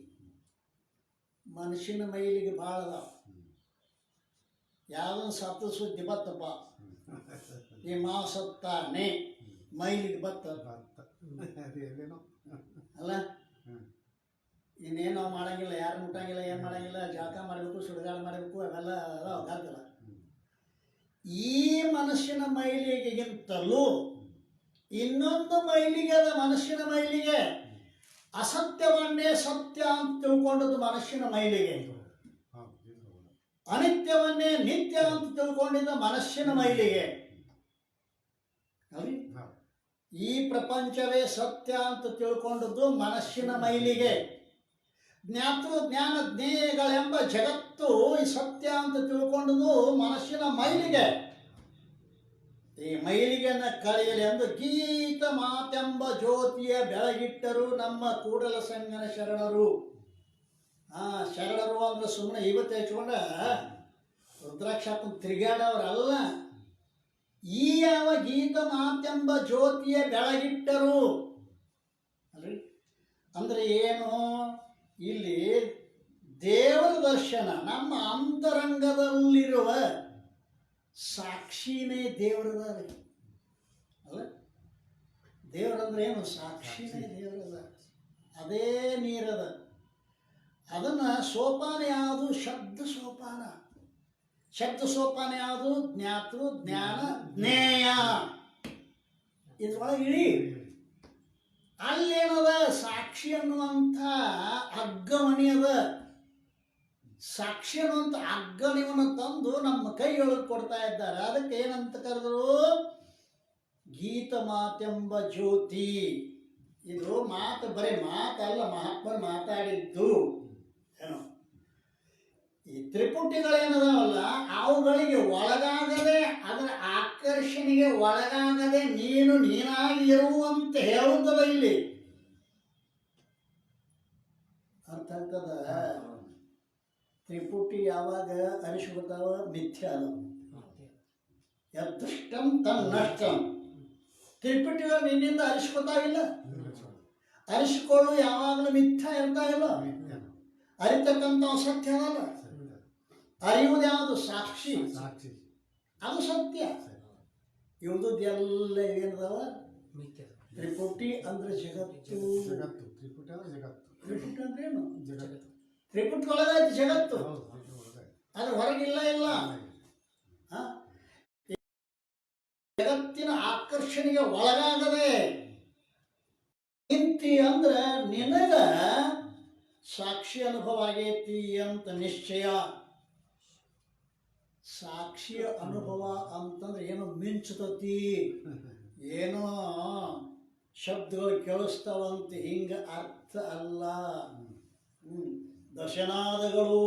ಮನುಷ್ಯನ ಮೈಲಿಗೆ ಭಾಳ ಅದಾವ. ಯಾವ್ದೊಂದು ಸತ್ತು ಸುದ್ದಿ ಬತ್ತಪ್ಪ, ಈ ಮಾವ ಸತ್ತಾನೆ, ಮೈಲಿಗೆ ಬತ್ತ ಅಲ್ಲ. ಇನ್ನೇನೋ ಮಾಡಂಗಿಲ್ಲ, ಯಾರು ಮುಟ್ಟಂಗಿಲ್ಲ, ಏನು ಮಾಡಂಗಿಲ್ಲ, ಜಳಕ ಮಾಡಬೇಕು, ಸುಡುಗಾಡ ಮಾಡಬೇಕು, ಅವೆಲ್ಲ ಅದಾವ ಗದ್ದಲ. ಈ ಮನುಷ್ಯನ ಮೈಲಿಗೆಗಿಂತಲೂ ಇನ್ನೊಂದು ಮೈಲಿಗೆ ಅದ. ಮನುಷ್ಯನ ಮೈಲಿಗೆ ಅಸತ್ಯವನ್ನೇ ಸತ್ಯ ಅಂತ ತಿಳ್ಕೊಂಡದ್ದು ಮನುಷ್ಯನ ಮೈಲಿಗೆ, ಅನಿತ್ಯವನ್ನೇ ನಿತ್ಯ ಅಂತ ತಿಳ್ಕೊಂಡಿದ್ದ ಮನುಷ್ಯನ ಮೈಲಿಗೆ. ಈ ಪ್ರಪಂಚವೇ ಸತ್ಯ ಅಂತ ತಿಳ್ಕೊಂಡದ್ದು ಮನುಷ್ಯನ ಮೈಲಿಗೆ. ಜ್ಞಾನ ಜ್ಞೇಯಗಳೆಂಬ ಜಗತ್ತು ಈ ಸತ್ಯ ಅಂತ ತಿಳ್ಕೊಂಡದ್ದು ಮನುಷ್ಯನ ಮೈಲಿಗೆ. ಈ ಮೈಲಿಗೆನ ಕಳೆಯಲಿ ಎಂದು ಗೀತ ಮಾತೆಂಬ ಜ್ಯೋತಿಯ ಬೆಳಗಿಟ್ಟರು ನಮ್ಮ ಕೂಡಲ ಸಂಗನ ಶರಣರು. ಶರಣರು ಅಂದ್ರೆ ಸುಮ್ಮನೆ ಇವತ್ತು ಹಚ್ಕೊಂಡ ರುದ್ರಾಕ್ಷ ತಿರುಗಾಡವ್ರಲ್ಲ. ಈ ಯಾವ ಗೀತ ಮಾತೆಂಬ ಜ್ಯೋತಿಯ ಬೆಳಗಿಟ್ಟರು ಅಲ್ರಿ ಅಂದ್ರೆ ಏನು? ಇಲ್ಲಿ ದೇವರ ದರ್ಶನ, ನಮ್ಮ ಅಂತರಂಗದಲ್ಲಿರುವ ಸಾಕ್ಷಿನೇ ದೇವರದ ಅಲ್ಲ. ದೇವರಂದ್ರೆ ಏನು? ಸಾಕ್ಷಿನೇ ದೇವರದ. ಅದೇ ನೀರದ. ಅದನ್ನ ಸೋಪಾನ ಯಾವುದು? ಶಬ್ದ ಸೋಪಾನ. ಶಬ್ದ ಸೋಪಾನ ಯಾವುದು? ಜ್ಞಾತೃ ಜ್ಞಾನ ಜ್ಞೇಯ. ಇದ್ರೊಳಗೆ ಇಳಿ. ಅಲ್ಲೇನದ? ಸಾಕ್ಷಿ ಅನ್ನುವಂಥ ಅಗ್ಗಮಣಿ ಅದ. ಸಾಕ್ಷಿ ಅನ್ನುವಂಥ ಅಗ್ಗಣಿವನ್ನು ತಂದು ನಮ್ಮ ಕೈಯೊಳಗೆ ಕೊಡ್ತಾ ಇದ್ದಾರೆ. ಅದಕ್ಕೆ ಏನಂತ ಕರೆದರು? ಗೀತ ಮಾತೆಂಬ ಜ್ಯೋತಿ. ಇದು ಮಾತು ಬರೀ ಮಾತಲ್ಲ, ಮಹಾತ್ಮರು ಮಾತಾಡಿದ್ದು. ಏನು ಈ ತ್ರಿಪುಟಿಗಳೇನದಾವಲ್ಲ ಅವುಗಳಿಗೆ ಒಳಗಾಗದೆ ಅದರ ಆಕರ್ಷಣೆಗೆ ಒಳಗಾಗದೆ ನೀನು ನೀನಾಗಿ ಇರುವಂತ ಹೇಳುತ್ತದ ಇಲ್ಲಿ. ಅರ್ಥ ಆಗ್ತದ? ತ್ರಿಪುಟಿ ಯಾವಾಗ ಅರಿಸ್ಕೊತಾವ ಮಿಥ್ಯ ಅದ. ಯದೃಷ್ಟಂ ತನ್ನಷ್ಟಂ. ತ್ರಿಪುಟಿಗಳು ನಿನ್ನಿಂದ ಅರಿಸ್ಕೊತಾವಿಲ್ಲ. ಅರಿಸಿಕೊಳ್ಳು ಯಾವಾಗಲೂ ಮಿಥ್ಯ ಇರ್ತಾವಿಲ್ಲ. ಅರಿತಕ್ಕಂಥ ಸತ್ಯ ಅದಲ್ಲ. ಅರಿಯುವುದು ಯಾವುದು? ಸಾಕ್ಷಿ. ಅದು ಸತ್ಯ. ಇವುದೆಲ್ಲ ಏನದಾವ? ತ್ರಿಪುಟಿ ಅಂದ್ರೆ ಜಗತ್ತು. ತ್ರಿಪುಟಿ ಅಂದ್ರೆ ಏನು? ತ್ರಿಪುಟಿ ಒಳಗಾಯ್ತು ಜಗತ್ತು. ಅದು ಹೊರಗಿಲ್ಲ. ಇಲ್ಲ ಜಗತ್ತಿನ ಆಕರ್ಷಣೆಗೆ ಒಳಗಾಗದೆ ನಿಂತಿ ಅಂದ್ರೆ ನಿನಗ ಸಾಕ್ಷಿ ಅನುಭವ ಆಗೈತಿ ಅಂತ ನಿಶ್ಚಯ. ಸಾಕ್ಷಿಯ ಅನುಭವ ಅಂತಂದ್ರೆ ಏನೋ ಮಿಂಚುತತಿ, ಏನೋ ಶಬ್ದಗಳು ಕೇಳಿಸ್ತಾವಂತ ಹಿಂಗ ಅರ್ಥ ಅಲ್ಲ. ದಶನಾದಗಳು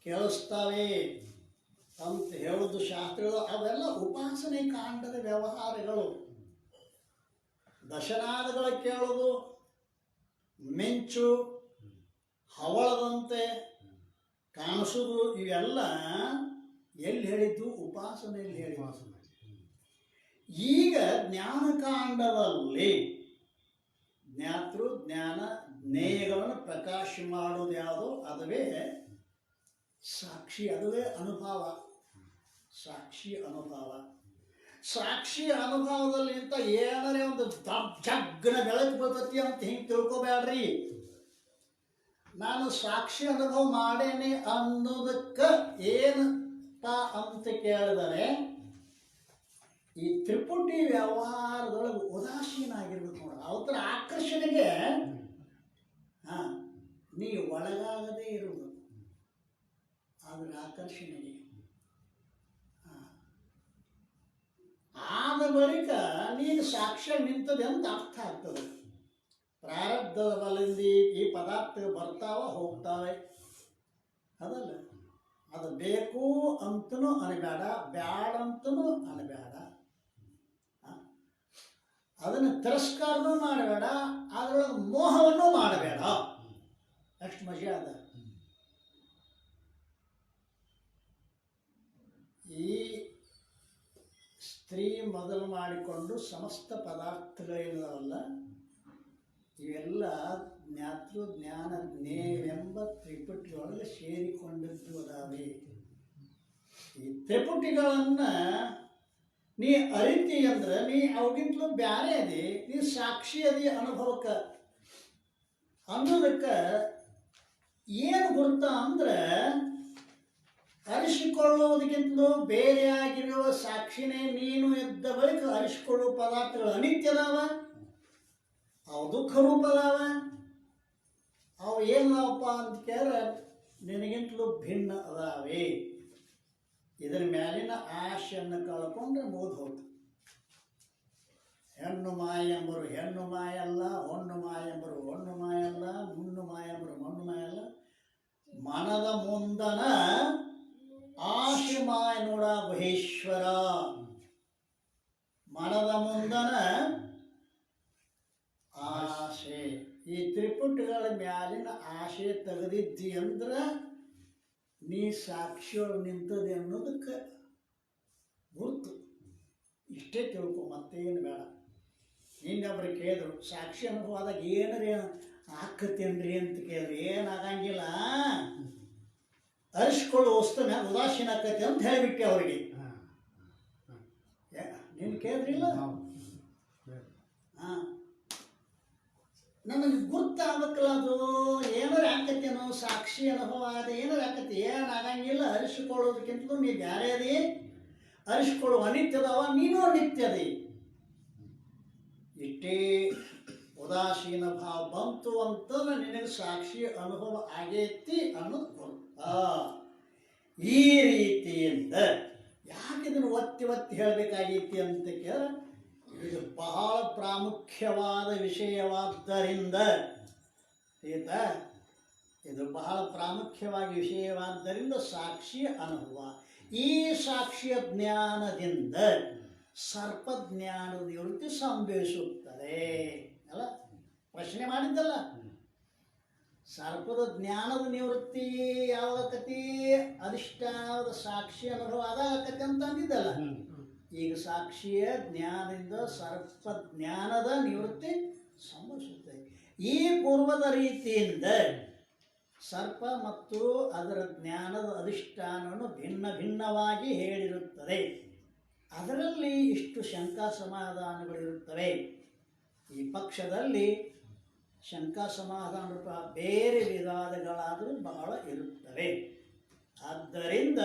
ಕೇಳಿಸ್ತಾವೆ ಅಂತ ಹೇಳುದು ಶಾಸ್ತ್ರಗಳು. ಅವೆಲ್ಲ ಉಪಾಸನೆ ಕಾಂಡದ ವ್ಯವಹಾರಗಳು. ದಶನಾದಗಳು ಕೇಳೋದು, ಮಿಂಚು ಹವಳದಂತೆ ಕಾಣಿಸೋದು, ಇವೆಲ್ಲ ಎಲ್ಲಿ ಹೇಳಿದ್ದು? ಉಪಾಸನೆಯಲ್ಲಿ ಹೇಳಿದ್ದು. ಈಗ ಜ್ಞಾನಕಾಂಡದಲ್ಲಿ ಜ್ಞಾತೃ ಜ್ಞಾನ ಜ್ಞೇಯಗಳನ್ನು ಪ್ರಕಾಶ ಮಾಡೋದು ಯಾವುದು? ಅದುವೇ ಸಾಕ್ಷಿ. ಅದುವೇ ಅನುಭವ. ಸಾಕ್ಷಿ ಅನುಭವ. ಸಾಕ್ಷಿ ಅನುಭವದಲ್ಲಿ ಅಂತ ಏನಾರೇ ಒಂದು ಜಗ್ಗನ ಬೆಳಕು ಬರ್ತತಿ ಅಂತ ಹಿಂಗೆ ತಿಳ್ಕೊಬೇಡ್ರಿ. ನಾನು ಸಾಕ್ಷಿ ಅನುಭವ ಮಾಡೇನೆ ಅನ್ನೋದಕ್ಕೆ ಏನಪ್ಪ ಅಂತ ಕೇಳಿದರೆ, ಈ ತ್ರಿಪುಟಿ ವ್ಯವಹಾರದೊಳಗೆ ಉದಾಸೀನ ಆಗಿರ್ಬೇಕು ನೋಡ. ಅವತರ ಆಕರ್ಷಣೆಗೆ ನೀ ಒಳಗಾಗದೇ ಇರುವುದು. ಅದರ ಆಕರ್ಷಣೆಗೆ ಆದ ಬಳಿಕ ನೀನು ಸಾಕ್ಷ್ಯ ನಿಂತದೆ ಅಂತ ಅರ್ಥ ಆಗ್ತದೆ. ಪ್ರಾರಬ್ಧದ ಬಲದಿಂದ ಈ ಪದಾರ್ಥಗಳು ಬರ್ತಾವ ಹೋಗ್ತಾವೆ ಅದಲ್ಲ. ಅದು ಬೇಕು ಅಂತನೂ ಅನಬೇಡ, ಬ್ಯಾಡ ಅಂತನೂ ಅನಬೇಡ. ಅದನ್ನು ತಿರಸ್ಕಾರನೂ ಮಾಡಬೇಡ, ಅದರೊಳಗೆ ಮೋಹವನ್ನು ಮಾಡಬೇಡ. ಅಷ್ಟು ಮಜಾ ಅದ. ಈ ಸ್ತ್ರೀ ಮೊದಲು ಮಾಡಿಕೊಂಡು ಸಮಸ್ತ ಪದಾರ್ಥಗಳೇನವಲ್ಲ ಇವೆಲ್ಲ ಜ್ಞಾತೃ ಜ್ಞಾನ ಜ್ಞೇಯವೆಂಬ ತ್ರಿಪುಟಿಯೊಳಗೆ ಸೇರಿಕೊಂಡಿದ್ದು ಅದಾವೆ. ಈ ತ್ರಿಪುಟಿಗಳನ್ನು ನೀ ಅರಿತಿ ಅಂದ್ರೆ ನೀ ಅವಗಿಂತಲೂ ಬ್ಯಾರೆ ಅದಿ, ನೀ ಸಾಕ್ಷಿ ಅದಿ ಅನುಭವಕ್ಕೆ ಅನ್ನೋದಕ್ಕೆ ಏನು ಗುರುತ ಅಂದ್ರೆ, ಅರಿಸಿಕೊಳ್ಳುವುದಕ್ಕಿಂತಲೂ ಬೇರೆಯಾಗಿರುವ ಸಾಕ್ಷಿನೇ ನೀನು ಇದ್ದ ಬಳಿಕ ಅರಿಸಿಕೊಳ್ಳುವ ಪದಾರ್ಥಗಳು ಅನಿತ್ಯದಾವ, ಅವು ದುಃಖ ರೂಪದಾವ. ಅವು ಏನಪ್ಪ ಅಂತ ಕೇಳಿದ್ರೆ ನಿನಗಿಂತಲೂ ಭಿನ್ನ ಅದಾವೆ. ಇದರ ಮೇಲಿನ ಆಶೆಯನ್ನು ಕಳ್ಕೊಂಡ್ರೆ ಮುಗಿದು ಹೋಗ್ತು. ಹೆಣ್ಣು ಮಾಯ ಎಂಬರು ಹೆಣ್ಣು ಮಾಯ ಅಲ್ಲ, ಹೊಣ್ಣು ಮಾಯ ಎಂಬರು ಹೊಣ್ಣು ಮಾಯ ಅಲ್ಲ, ಮುಣ್ಣು ಮಾಯ ಎಂಬರು ಮಣ್ಣು ಮಾಯ ಅಲ್ಲ. ಮನದ ಮುಂದನ ಆಶೆ ಮಾಯ ನೋಡ ಮಹೇಶ್ವರ. ಮನದ ಮುಂದನ ಆಶೆ. ಈ ತ್ರಿಪುಟಿಗಳ ಮ್ಯಾಲಿನ ಆಶೆ ತೆಗೆದಿದ್ದಿ ಅಂದ್ರೆ ನೀ ಸಾಕ್ಷಿಯೊಳಗೆ ನಿಂತದೆ ಅನ್ನೋದಕ್ಕೆ ಗುರುತು. ಇಷ್ಟೇ ತಿಳ್ಕೊ, ಮತ್ತೇನು ಬೇಡ. ಇನ್ನೊಬ್ರು ಕೇಳಿದ್ರು ಸಾಕ್ಷಿ ಅನುಭವ ಆದಾಗ ಏನ್ರಿ ಆಕತ್ತೇನ್ರಿ ಅಂತ ಕೇಳಿದ್ರು. ಏನಾಗಂಗಿಲ್ಲ, ಅರಿಸ್ಕೊಳ್ಳೋ ವಸ್ತು ಮ್ಯಾಗ ಉದಾಸೀನ ಆಕತಿ ಅಂತ ಹೇಳಿಬಿಟ್ಟೆ ಅವ್ರಿಗೆ. ನೀನು ಕೇಳಿದ್ರಿಲ್ಲ? ನನಗೆ ಗುರ್ತಾಗಬೇಕಲ್ಲ, ಅದು ಏನಾರು ಆಕತ್ತೇನೋ ಸಾಕ್ಷಿ ಅನುಭವ ಅದ ಏನಾರು ಆಕತಿ. ಏನಾಗಂಗಿಲ್ಲ, ಅರಿಸಿಕೊಳ್ಳೋದಕ್ಕಿಂತಲೂ ನೀ ಬ್ಯಾರೆ ಅದಿ, ಅರಿಸಿಕೊಳ್ಳುವ ಅನಿತ್ಯದವ, ನೀನು ಅನಿತ್ಯದಿ. ಇಷ್ಟೇ ಉದಾಸೀನ ಭಾವ ಬಂತು ಅಂತಂದ್ರೆ ನಿನಗೆ ಸಾಕ್ಷಿ ಅನುಭವ ಆಗೈತಿ ಅನ್ನೋದು ಗುರುತ. ಈ ರೀತಿಯಿಂದ ಯಾಕೆ ಇದನ್ನು ಒತ್ತಿ ಒತ್ತಿ ಹೇಳಬೇಕಾಗೈತಿ ಅಂತ ಕೇಳಿದ್ರೆ, ಇದು ಬಹಳ ಪ್ರಾಮುಖ್ಯವಾದ ವಿಷಯವಾದ್ದರಿಂದ ಆಯ್ತಾ? ಇದು ಬಹಳ ಪ್ರಾಮುಖ್ಯವಾಗಿ ವಿಷಯವಾದ್ದರಿಂದ ಸಾಕ್ಷಿ ಅನುಭವ. ಈ ಸಾಕ್ಷಿಯ ಜ್ಞಾನದಿಂದ ಸರ್ಪಜ್ಞಾನದ ನಿವೃತ್ತಿ ಸಂಭವಿಸುತ್ತದೆ ಅಲ್ಲ? ಪ್ರಶ್ನೆ ಮಾಡಿದ್ದಲ್ಲ, ಸರ್ಪದ ಜ್ಞಾನದ ನಿವೃತ್ತಿ ಯಾವಾಗಕತಿ? ಅಧಿಷ್ಠಾನದ ಸಾಕ್ಷಿ ಅನುಭವ ಆದಾಗಕತಿ ಅಂತ ಅಂದಿದ್ದಲ್ಲ. ಈಗ ಸಾಕ್ಷಿಯ ಜ್ಞಾನದಿಂದ ಸರ್ಪ ಜ್ಞಾನದ ನಿವೃತ್ತಿ ಸಂಭವಿಸುತ್ತದೆ. ಈ ಪೂರ್ವದ ರೀತಿಯಿಂದ ಸರ್ಪ ಮತ್ತು ಅದರ ಜ್ಞಾನದ ಅಧಿಷ್ಠಾನವನ್ನು ಭಿನ್ನ ಭಿನ್ನವಾಗಿ ಹೇಳಿರುತ್ತದೆ. ಅದರಲ್ಲಿ ಇಷ್ಟು ಶಂಕಾ ಸಮಾಧಾನಗಳಿರುತ್ತವೆ. ಈ ಪಕ್ಷದಲ್ಲಿ ಶಂಕಾ ಸಮಾಧಾನ ರೂಪ ಬೇರೆ ವಿವಾದಗಳಾದರೂ ಬಹಳ ಇರುತ್ತವೆ. ಆದ್ದರಿಂದ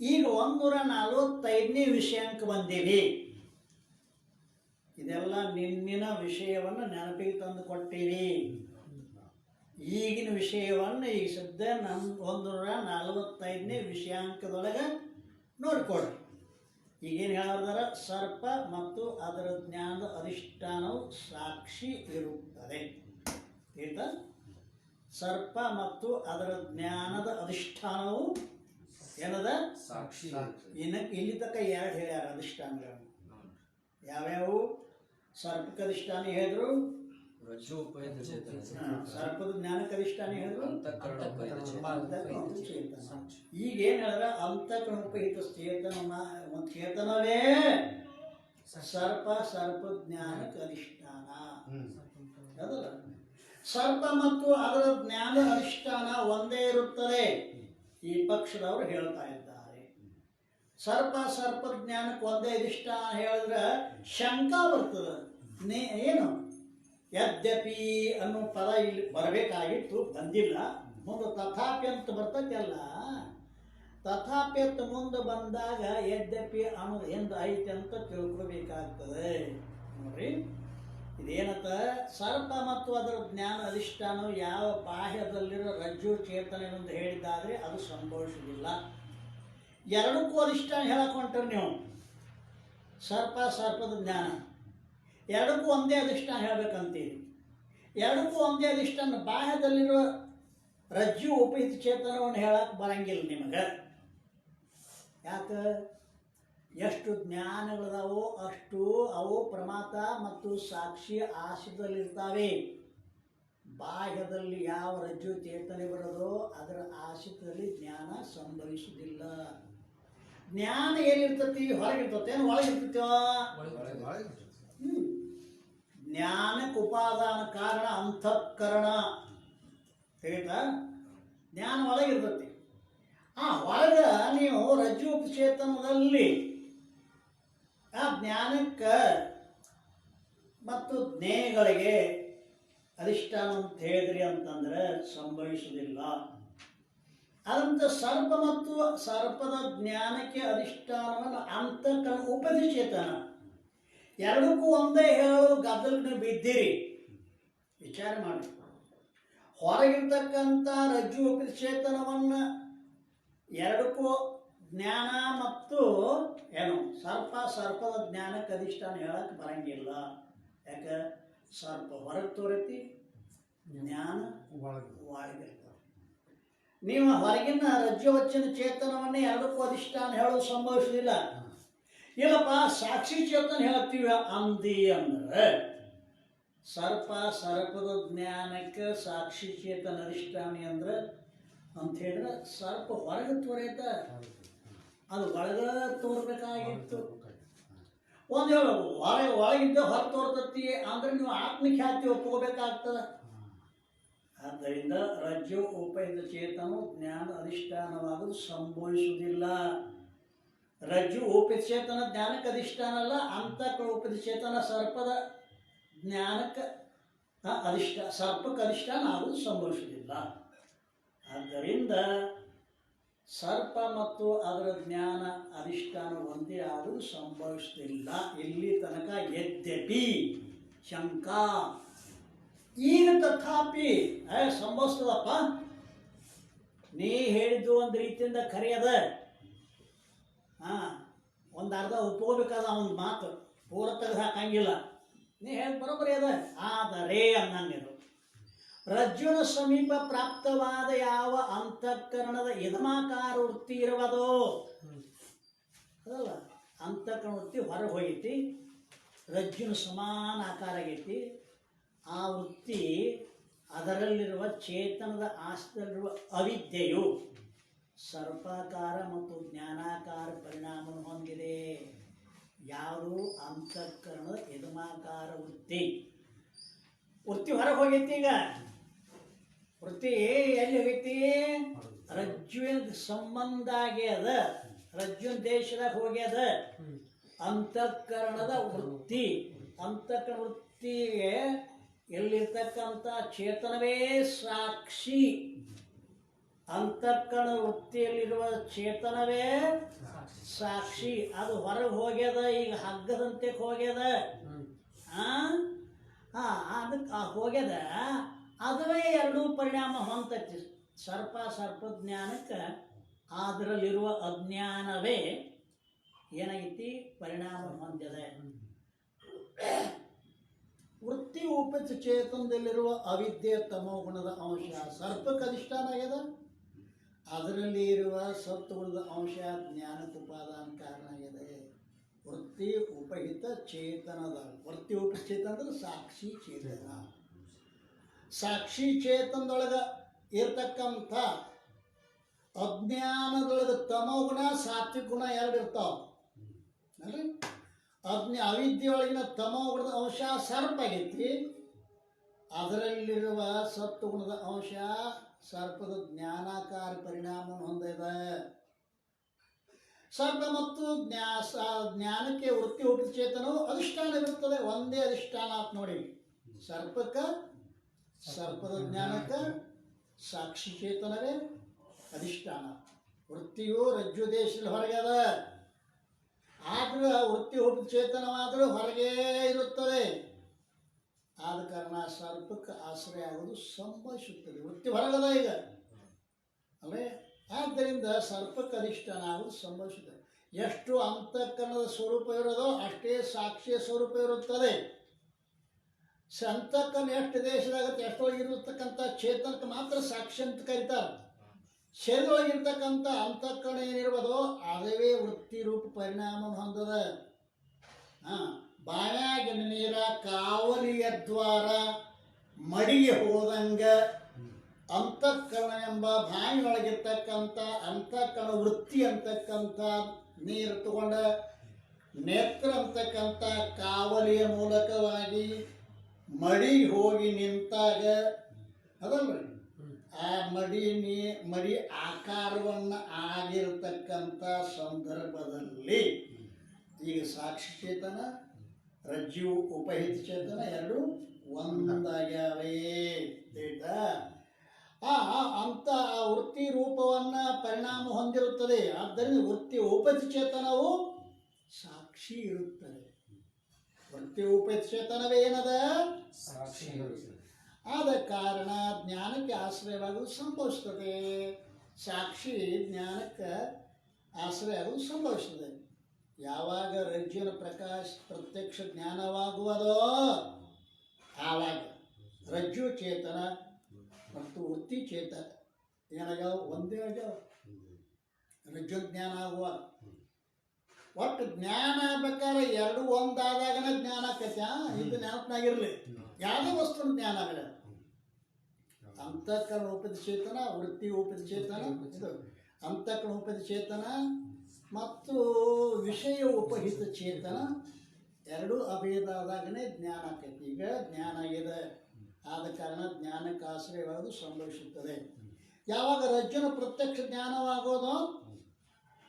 ಈಗ 145ನೇ ವಿಷಯಕ್ಕೆ ಬಂದೀವಿ. ಇದೆಲ್ಲ ನಿನ್ನಿನ ವಿಷಯವನ್ನು ನೆನಪಿಗೆ ತಂದು ಕೊಟ್ಟಿವಿ. ಈಗಿನ ವಿಷಯವನ್ನು ಈಗ ಸದ್ಯ 145ನೇ ವಿಷಯಾಂಕದೊಳಗೆ ನೋಡಿಕೊಡ್ರಿ. ಈಗೇನು ಹೇಳಿದಾರ? ಸರ್ಪ ಮತ್ತು ಅದರ ಜ್ಞಾನದ ಅಧಿಷ್ಠಾನವು ಸಾಕ್ಷಿ ಇರುತ್ತದೆ. ಆಯ್ತಾ? ಸರ್ಪ ಮತ್ತು ಅದರ ಜ್ಞಾನದ ಅಧಿಷ್ಠಾನವು ಏನದ? ಸಾಕ್ಷಿ. ಇನ್ನು ಇಲ್ಲಿ ತನಕ ಎರಡು ಹೇಳ್ಯಾರ ಅಧಿಷ್ಠಾನಗಳನ್ನು. ಯಾವ್ಯಾವು? ಸರ್ಪಕ್ಕೆ ಅಧಿಷ್ಠಾನ ಹೇಳಿದ್ರು, ರಜ್ಜು ಉಪಯುಕ್ತ ಚೇತನ. ಸರ್ಪದ ಜ್ಞಾನಕ್ಕೆ ಅಧಿಷ್ಠಾನ ಹೇಳಿದ್ರು, ಅಂತಃಕರಣ ಉಪಯುಕ್ತ ಚೇತನ. ಅಂತಃಕರಣ ಚೇತನ. ಈಗ ಏನು ಹೇಳಿದ್ರೆ? ಅಂತಃಕರಣ ಉಪಯುಕ್ತ ಚೇತನ ಒಂದು ಚೇತನವೇ ಸರ್ಪ, ಸರ್ಪ ಜ್ಞಾನಕ್ಕೆ ಅಧಿಷ್ಠಾನ ಅದಲ್ಲ. ಸರ್ಪ ಮತ್ತು ಅದರ ಜ್ಞಾನ ಅಧಿಷ್ಠಾನ ಒಂದೇ ಇರುತ್ತದೆ, ಈ ಪಕ್ಷದವರು ಹೇಳ್ತಾ ಇದ್ದಾರೆ. ಸರ್ಪ ಸರ್ಪ ಜ್ಞಾನಕ್ಕೆ ಒಂದೇ ಅಧಿಷ್ಠಾನ ಹೇಳಿದ್ರೆ ಶಂಕಾ ಬರ್ತದೆ. ಏನು? ಯದ್ಯಪಿ ಅನ್ನೋ ಪದ ಇಲ್ಲಿ ಬರಬೇಕಾಗಿತ್ತು, ಬಂದಿಲ್ಲ. ಮುಂದೆ ತಥಾಪಿ ಅಂತ ಬರ್ತೈತಿ ಅಲ್ಲ. ತಥಾಪಿ ಅಂತ ಮುಂದೆ ಬಂದಾಗ ಯದ್ಯಪಿ ಅನ್ನೋದು ಎಂದು ಐತೆ ಅಂತ ತಿಳ್ಕೊಬೇಕಾಗ್ತದೆ. ನೋಡ್ರಿ, ಇದೇನತ್ತ? ಸರ್ಪ ಮತ್ತು ಅದರ ಜ್ಞಾನ ಅಧಿಷ್ಠಾನವು ಯಾವ ಬಾಹ್ಯದಲ್ಲಿರೋ ರಜ್ಜು ಚೇತನವೆಂದು ಹೇಳಿದ್ದಾದರೆ ಅದು ಸಂಭವಿಸುವುದಿಲ್ಲ. ಎರಡಕ್ಕೂ ಅಧಿಷ್ಠಾನ ಹೇಳಕೊಂಡ್ರಿ ನೀವು. ಸರ್ಪ ಸರ್ಪದ ಜ್ಞಾನ ಎರಡಕ್ಕೂ ಒಂದೇ ಅಧಿಷ್ಠಾನ ಹೇಳ್ಬೇಕಂತೀರಿ. ಎರಡಕ್ಕೂ ಒಂದೇ ಅಧಿಷ್ಠಾನ. ಬಾಹ್ಯದಲ್ಲಿರುವ ರಜ್ಜು ಉಪಯುಕ್ತ ಚೇತನವನ್ನು ಹೇಳಕ್ಕೆ ಬರಂಗಿಲ್ಲ ನಿಮಗೆ. ಯಾಕೆ? ಎಷ್ಟು ಜ್ಞಾನಗಳಿದಾವೋ ಅಷ್ಟು ಅವು ಪ್ರಮಾತ ಮತ್ತು ಸಾಕ್ಷಿ ಆಶ್ರಿತದಲ್ಲಿರ್ತಾವೆ. ಬಾಹ್ಯದಲ್ಲಿ ಯಾವ ರಜ್ಜು ಚೇತನೆ ಬರೋದೋ ಅದರ ಆಶ್ರಿತದಲ್ಲಿ ಜ್ಞಾನ ಸಂಭವಿಸುವುದಿಲ್ಲ. ಜ್ಞಾನ ಏನಿರ್ತತಿ? ಹೊರಗಿರ್ತತೇನು ಒಳಗಿರ್ತೈತೋ? ಜ್ಞಾನಕ್ಕೆ ಉಪಾದಾನ ಕಾರಣ ಅಂತಃಕರಣ. ತಿಳಿತಾ? ಜ್ಞಾನ ಒಳಗಿರ್ತತಿ. ಹೊರಗೆ ನೀವು ರಜ್ಜು ಚೇತನದಲ್ಲಿ ಆ ಜ್ಞಾನಕ್ಕೆ ಮತ್ತು ಜ್ಞೇಯಗಳಿಗೆ ಅಧಿಷ್ಠಾನ ಅಂತ ಹೇಳಿದ್ರಿ ಅಂತಂದ್ರೆ ಸಂಭವಿಸುವುದಿಲ್ಲ. ಅದಂತ ಸರ್ಪ ಮತ್ತು ಸರ್ಪದ ಜ್ಞಾನಕ್ಕೆ ಅಧಿಷ್ಠಾನವನ್ನು ಅಂತಃಕರಣ ಉಪಧಿಚೇತನ ಎರಡಕ್ಕೂ ಒಂದೇ ಹೇಳೋದು ಗದ್ದಲಕ್ಕೆ ಬಿದ್ದಿರಿ. ವಿಚಾರ ಮಾಡಿ. ಹೊರಗಿರ್ತಕ್ಕಂಥ ರಜ್ಜು ಉಪಚೇತನವನ್ನು ಎರಡಕ್ಕೂ ಜ್ಞಾನ ಮತ್ತು ಏನು ಸರ್ಪ ಸರ್ಪದ ಜ್ಞಾನಕ್ಕೆ ಅಧಿಷ್ಠಾನ ಹೇಳಕ್ಕೆ ಬರಂಗಿಲ್ಲ. ಯಾಕೆ? ಸರ್ಪ ಹೊರಗೆ ತೋರೈತಿ, ಜ್ಞಾನ ಒಳಗಿರ್ತಾವೆ. ನೀವು ಹೊರಗಿನ ರಜ್ಜು ವಚನ ಚೇತನವನ್ನೇ ಎರಡಕ್ಕೂ ಅಧಿಷ್ಠಾನ ಹೇಳೋದು ಸಂಭವಿಸುವುದಿಲ್ಲ. ಇಲ್ಲಪ್ಪ ಸಾಕ್ಷಿ ಚೇತನ ಹೇಳ್ತೀವಿ ಅಂದಿ ಅಂದ್ರೆ ಸರ್ಪ ಸರ್ಪದ ಜ್ಞಾನಕ್ಕೆ ಸಾಕ್ಷಿ ಚೇತನ ಅಧಿಷ್ಠಾನಿ ಅಂದ್ರೆ ಅಂತ ಹೇಳಿದ್ರೆ ಸರ್ಪ ಹೊರಗೆ ತೋರೈತ, ಅದು ಒಳಗ ತೋರ್ಬೇಕಾಗಿತ್ತು. ಒಂದು ಹೇಳು ಒಳಗಿದ್ದ ಹೊರ ತೋರ್ತತಿ ಅಂದ್ರೆ ನೀವು ಆತ್ಮಖ್ಯಾತಿ ಒಪ್ಕೋಬೇಕಾಗ್ತದೆ. ಆದ್ದರಿಂದ ರಜ್ಜು ಉಪಯುಕ್ತ ಚೇತನ ಜ್ಞಾನ ಅಧಿಷ್ಠಾನವಾಗುವುದು ಸಂಭವಿಸುವುದಿಲ್ಲ. ರಜ್ಜು ಉಪಯುಕ್ತ ಚೇತನ ಜ್ಞಾನಕ್ಕೆ ಅಧಿಷ್ಠಾನ ಅಲ್ಲ, ಅಂತಃಕರಣ ಉಪಯುಕ್ತ ಚೇತನ ಸರ್ಪದ ಜ್ಞಾನಕ್ಕೆ ಸರ್ಪಕ್ಕೆ ಅಧಿಷ್ಠಾನ ಆಗುವುದು ಸಂಭವಿಸುವುದಿಲ್ಲ. ಆದ್ದರಿಂದ ಸರ್ಪ ಮತ್ತು ಅದರ ಜ್ಞಾನ ಅಧಿಷ್ಠಾನ ಒಂದೇ ಆಗುವುದು ಸಂಭವಿಸುತ್ತಿಲ್ಲ. ಇಲ್ಲಿ ತನಕ ಯದ್ಯಪಿ ಶಂಕಾ. ಈಗ ತಥಾಪಿ ಸಂಭವಿಸ್ತದಪ್ಪ. ನೀ ಹೇಳಿದ್ದು ಒಂದು ರೀತಿಯಿಂದ ಖರೆಯದ. ಒಂದು ಅರ್ಧ ಒಪ್ಕೋಬೇಕಾದ ಒಂದು ಮಾತು ಪೂರ ತೆಗೆದು ಹಾಕಂಗಿಲ್ಲ. ನೀ ಹೇಳಿ ಬರೋಬ್ಬರಿ ಅದ. ಆದರೆ ಅನ್ನಂಗಿದು ರಜ್ಜುನ ಸಮೀಪ ಪ್ರಾಪ್ತವಾದ ಯಾವ ಅಂತಃಕರಣದ ಯದಮಾಕಾರ ವೃತ್ತಿ ಇರುವುದೋ ಅದಲ್ಲ, ಅಂತಃಕರಣ ವೃತ್ತಿ ಹೊರಗೆ ಹೋಗೈತಿ, ರಜ್ಜುನ ಸಮಾನ ಆಕಾರ ಆಗೈತಿ. ಆ ವೃತ್ತಿ ಅದರಲ್ಲಿರುವ ಚೇತನದ ಆಸ್ತದಲ್ಲಿರುವ ಅವಿದ್ಯೆಯು ಸರ್ಪಾಕಾರ ಮತ್ತು ಜ್ಞಾನಾಕಾರ ಪರಿಣಾಮವನ್ನು ಹೊಂದಿದೆ. ಯಾವುದು? ಅಂತಃಕರಣದ ಯದಮಾಕಾರ ವೃತ್ತಿ. ವೃತ್ತಿ ಹೊರಗೆ ಹೋಗೈತಿ. ಈಗ ವೃತ್ತಿ ಎಲ್ಲಿ ಹೋಗೈತಿ? ರಜ್ಜುವಿನ ಸಂಬಂಧ ಆಗ್ಯದ, ರಜ್ಜುವಿನ ದೇಶದಾಗ ಹೋಗ್ಯದ. ಅಂತಃಕರಣದ ವೃತ್ತಿ, ಅಂತಃಕರಣ ವೃತ್ತಿಗೆ ಎಲ್ಲಿರ್ತಕ್ಕಂಥ ಚೇತನವೇ ಸಾಕ್ಷಿ. ಅಂತಃಕರಣ ವೃತ್ತಿಯಲ್ಲಿರುವ ಚೇತನವೇ ಸಾಕ್ಷಿ. ಅದು ಹೊರಗೆ ಹೋಗ್ಯದ, ಈಗ ಹಗ್ಗದಂತೆ ಹೋಗ್ಯದ. ಅದಕ್ಕೆ ಹೋಗ್ಯದ, ಅದುವೇ ಎರಡೂ ಪರಿಣಾಮ ಹೊಂದತಿ. ಸರ್ಪ ಜ್ಞಾನಕ್ಕೆ ಅದರಲ್ಲಿರುವ ಅಜ್ಞಾನವೇ ಏನಾಗೈತಿ? ಪರಿಣಾಮ ಹೊಂದಿದೆ. ವೃತ್ತಿ ಉಪಚ ಚೇತನದಲ್ಲಿರುವ ಅವಿದ್ಯೆ ತಮೋಗುಣದ ಅಂಶ ಸರ್ಪಕ್ಕೆ ಅಧಿಷ್ಠಾನ ಆಗ್ಯದ. ಅದರಲ್ಲಿ ಇರುವ ಸತ್ವಗುಣದ ಅಂಶ ಜ್ಞಾನಕ್ಕೆ ಉಪಾದಾನ ಕಾರಣ ಆಗಿದೆ. ವೃತ್ತಿ ಉಪಹಿತ ಚೇತನದ, ವೃತ್ತಿ ಉಪಹಿತ ಚೇತನ ಅಂದ್ರೆ ಸಾಕ್ಷಿ ಚೇತನ. ಸಾಕ್ಷಿ ಚೇತನದೊಳಗೆ ಇರ್ತಕ್ಕಂಥ ಅಜ್ಞಾನದೊಳಗೆ ತಮೋಗುಣ ಸಾತ್ವಿಕ ಗುಣ ಎರಡು ಇರ್ತಾವ ಅಲ್ರಿ. ಅವಿದ್ಯೆಯೊಳಗಿನ ತಮೋಗುಣದ ಅಂಶ ಸರ್ಪ ಆಗೈತಿ. ಅದರಲ್ಲಿರುವ ಸತ್ವಗುಣದ ಅಂಶ ಸರ್ಪದ ಜ್ಞಾನಾಕಾರ ಪರಿಣಾಮವನ್ನು ಹೊಂದಿದೆ. ಸರ್ಪ ಮತ್ತು ಜ್ಞಾನಕ್ಕೆ ವೃತ್ತಿ ಹುಟ್ಟಿದ ಚೇತನವು ಅಧಿಷ್ಠಾನವಿರುತ್ತದೆ. ಒಂದೇ ಅಧಿಷ್ಠಾನ ಅಂತ ನೋಡಿ. ಸರ್ಪಕ್ಕೆ, ಸರ್ಪದ ಜ್ಞಾನಕ್ಕೆ ಸಾಕ್ಷಿ ಚೇತನವೇ ಅಧಿಷ್ಠಾನ. ವೃತ್ತಿಯು ರಜ್ಜು ದೇಶದಲ್ಲಿ ಹೊರಗೆ ಅದ. ಆದ್ರೆ ವೃತ್ತಿ ಹುಟ್ಟಿದ ಚೇತನವಾದರೂ ಹೊರಗೇ ಇರುತ್ತದೆ. ಆದ ಕಾರಣ ಸರ್ಪಕ್ಕೆ ಆಶ್ರಯ ಆಗೋದು ಸಂಭವಿಸುತ್ತದೆ. ವೃತ್ತಿ ಹೊರಗದ ಈಗ ಅಲ್ಲೇ. ಆದ್ದರಿಂದ ಸರ್ಪಕ್ಕೆ ಅಧಿಷ್ಠಾನ ಆಗೋದು ಸಂಭವಿಸುತ್ತದೆ. ಎಷ್ಟು ಅಂತಃಕರಣದ ಸ್ವರೂಪ ಇರೋದೋ ಅಷ್ಟೇ ಸಾಕ್ಷಿಯ ಸ್ವರೂಪ ಇರುತ್ತದೆ. ಅಂತಃಕರಣ ಎಷ್ಟು ದೇಶದಾಗತ್ತೆ, ಎಷ್ಟೊಳಗಿರತಕ್ಕಂಥ ಚೇತನಕ್ಕೆ ಮಾತ್ರ ಸಾಕ್ಷಿ ಅಂತ ಕರೀತಾರೆ. ಶರೀರದೊಳಗಿರ್ತಕ್ಕಂಥ ಅಂತಃಕರಣ ಏನಿರುವುದೋ ಅದೇ ವೃತ್ತಿ ರೂಪ ಪರಿಣಾಮ ಹೊಂದದ. ಬಾಯಾಗಿನ ನೀರ ಕಾವಲಿಯ ದ್ವಾರ ಮಡಿಗೆ ಹೋದಂಗ ಅಂತಃಕರಣ ಎಂಬ ಬಾಯಿಯೊಳಗಿರ್ತಕ್ಕಂಥ ಅಂತಃಕರಣ ವೃತ್ತಿ ಅಂತಕ್ಕಂಥ ನೀರು ತಗೊಂಡ ನೇತ್ರ ಅಂತಕ್ಕಂಥ ಕಾವಲಿಯ ಮೂಲಕವಾಗಿ ಮಡಿಗೆ ಹೋಗಿ ನಿಂತಾಗ ಅದಲ್ರಿ, ಆ ಮಡಿ ಆಕಾರವನ್ನು ಆಗಿರತಕ್ಕಂಥ ಸಂದರ್ಭದಲ್ಲಿ ಈಗ ಸಾಕ್ಷಿ ಚೇತನ, ರಜ್ಜು ಉಪಹಿತ ಚೇತನ ಎರಡು ಒಂದಾಗ್ಯಾವೇ. ಅಂತ ವೃತ್ತಿ ರೂಪವನ್ನು ಪರಿಣಾಮ ಹೊಂದಿರುತ್ತದೆ. ಆದ್ದರಿಂದ ವೃತ್ತಿ ಉಪಹಿತ ಚೇತನವು ಸಾಕ್ಷಿ ಇರುತ್ತದೆ. ವೃತ್ತಿ ಉಪಹಿತ ಚೇತನವೇ ಏನದ? ಸಾಕ್ಷಿ. ಆದ ಕಾರಣ ಜ್ಞಾನಕ್ಕೆ ಆಶ್ರಯವಾಗುವುದು ಸಂಭವಿಸ್ತದೆ. ಸಾಕ್ಷಿ ಜ್ಞಾನಕ್ಕೆ ಆಶ್ರಯ ಆಗುವುದು ಸಂಭವಿಸ್ತದೆ. ಯಾವಾಗ ರಜ್ಜುವಿನ ಪ್ರಕಾಶ ಪ್ರತ್ಯಕ್ಷ ಜ್ಞಾನವಾಗುವುದೋ ಆವಾಗ ರಜ್ಜು ಚೇತನ ಮತ್ತು ವೃತ್ತಿ ಚೇತನ ಏನಾಗ್ಯಾವ? ಒಂದೇ ಆಗ್ಯಾವ. ರಜ್ಜು ಜ್ಞಾನ ಆಗುವ ಒಟ್ಟು ಜ್ಞಾನ ಆಗ್ಬೇಕಾದ್ರೆ ಎರಡು ಒಂದಾದಾಗನೇ ಜ್ಞಾನ ಆಕೈತೆ. ಇದು ನೆನಪಿನಾಗಿರ್ಲಿ, ಯಾವುದೇ ವಸ್ತುನ ಜ್ಞಾನ ಆಗಲ್ಲ. ಅಂತಃಕರಣ ಉಪದ ಚೇತನ, ವೃತ್ತಿ ಉಪದ ಚೇತನ, ಇದು ಅಂತಃಕರಣ ಉಪದ ಚೇತನ ಮತ್ತು ವಿಷಯ ಉಪಹಿತ ಚೇತನ ಎರಡು ಅಭೇದ ಆದಾಗನೇ ಜ್ಞಾನ ಆಕೈತಿ. ಈಗ ಜ್ಞಾನ ಆಗಿದೆ. ಆದ ಕಾರಣ ಜ್ಞಾನಕ್ಕೆ ಆಶ್ರಯವಾಗೋದು ಸಂಭವಿಸುತ್ತದೆ. ಯಾವಾಗ ರಜ್ಜುನ ಪ್ರತ್ಯಕ್ಷ ಜ್ಞಾನವಾಗೋದು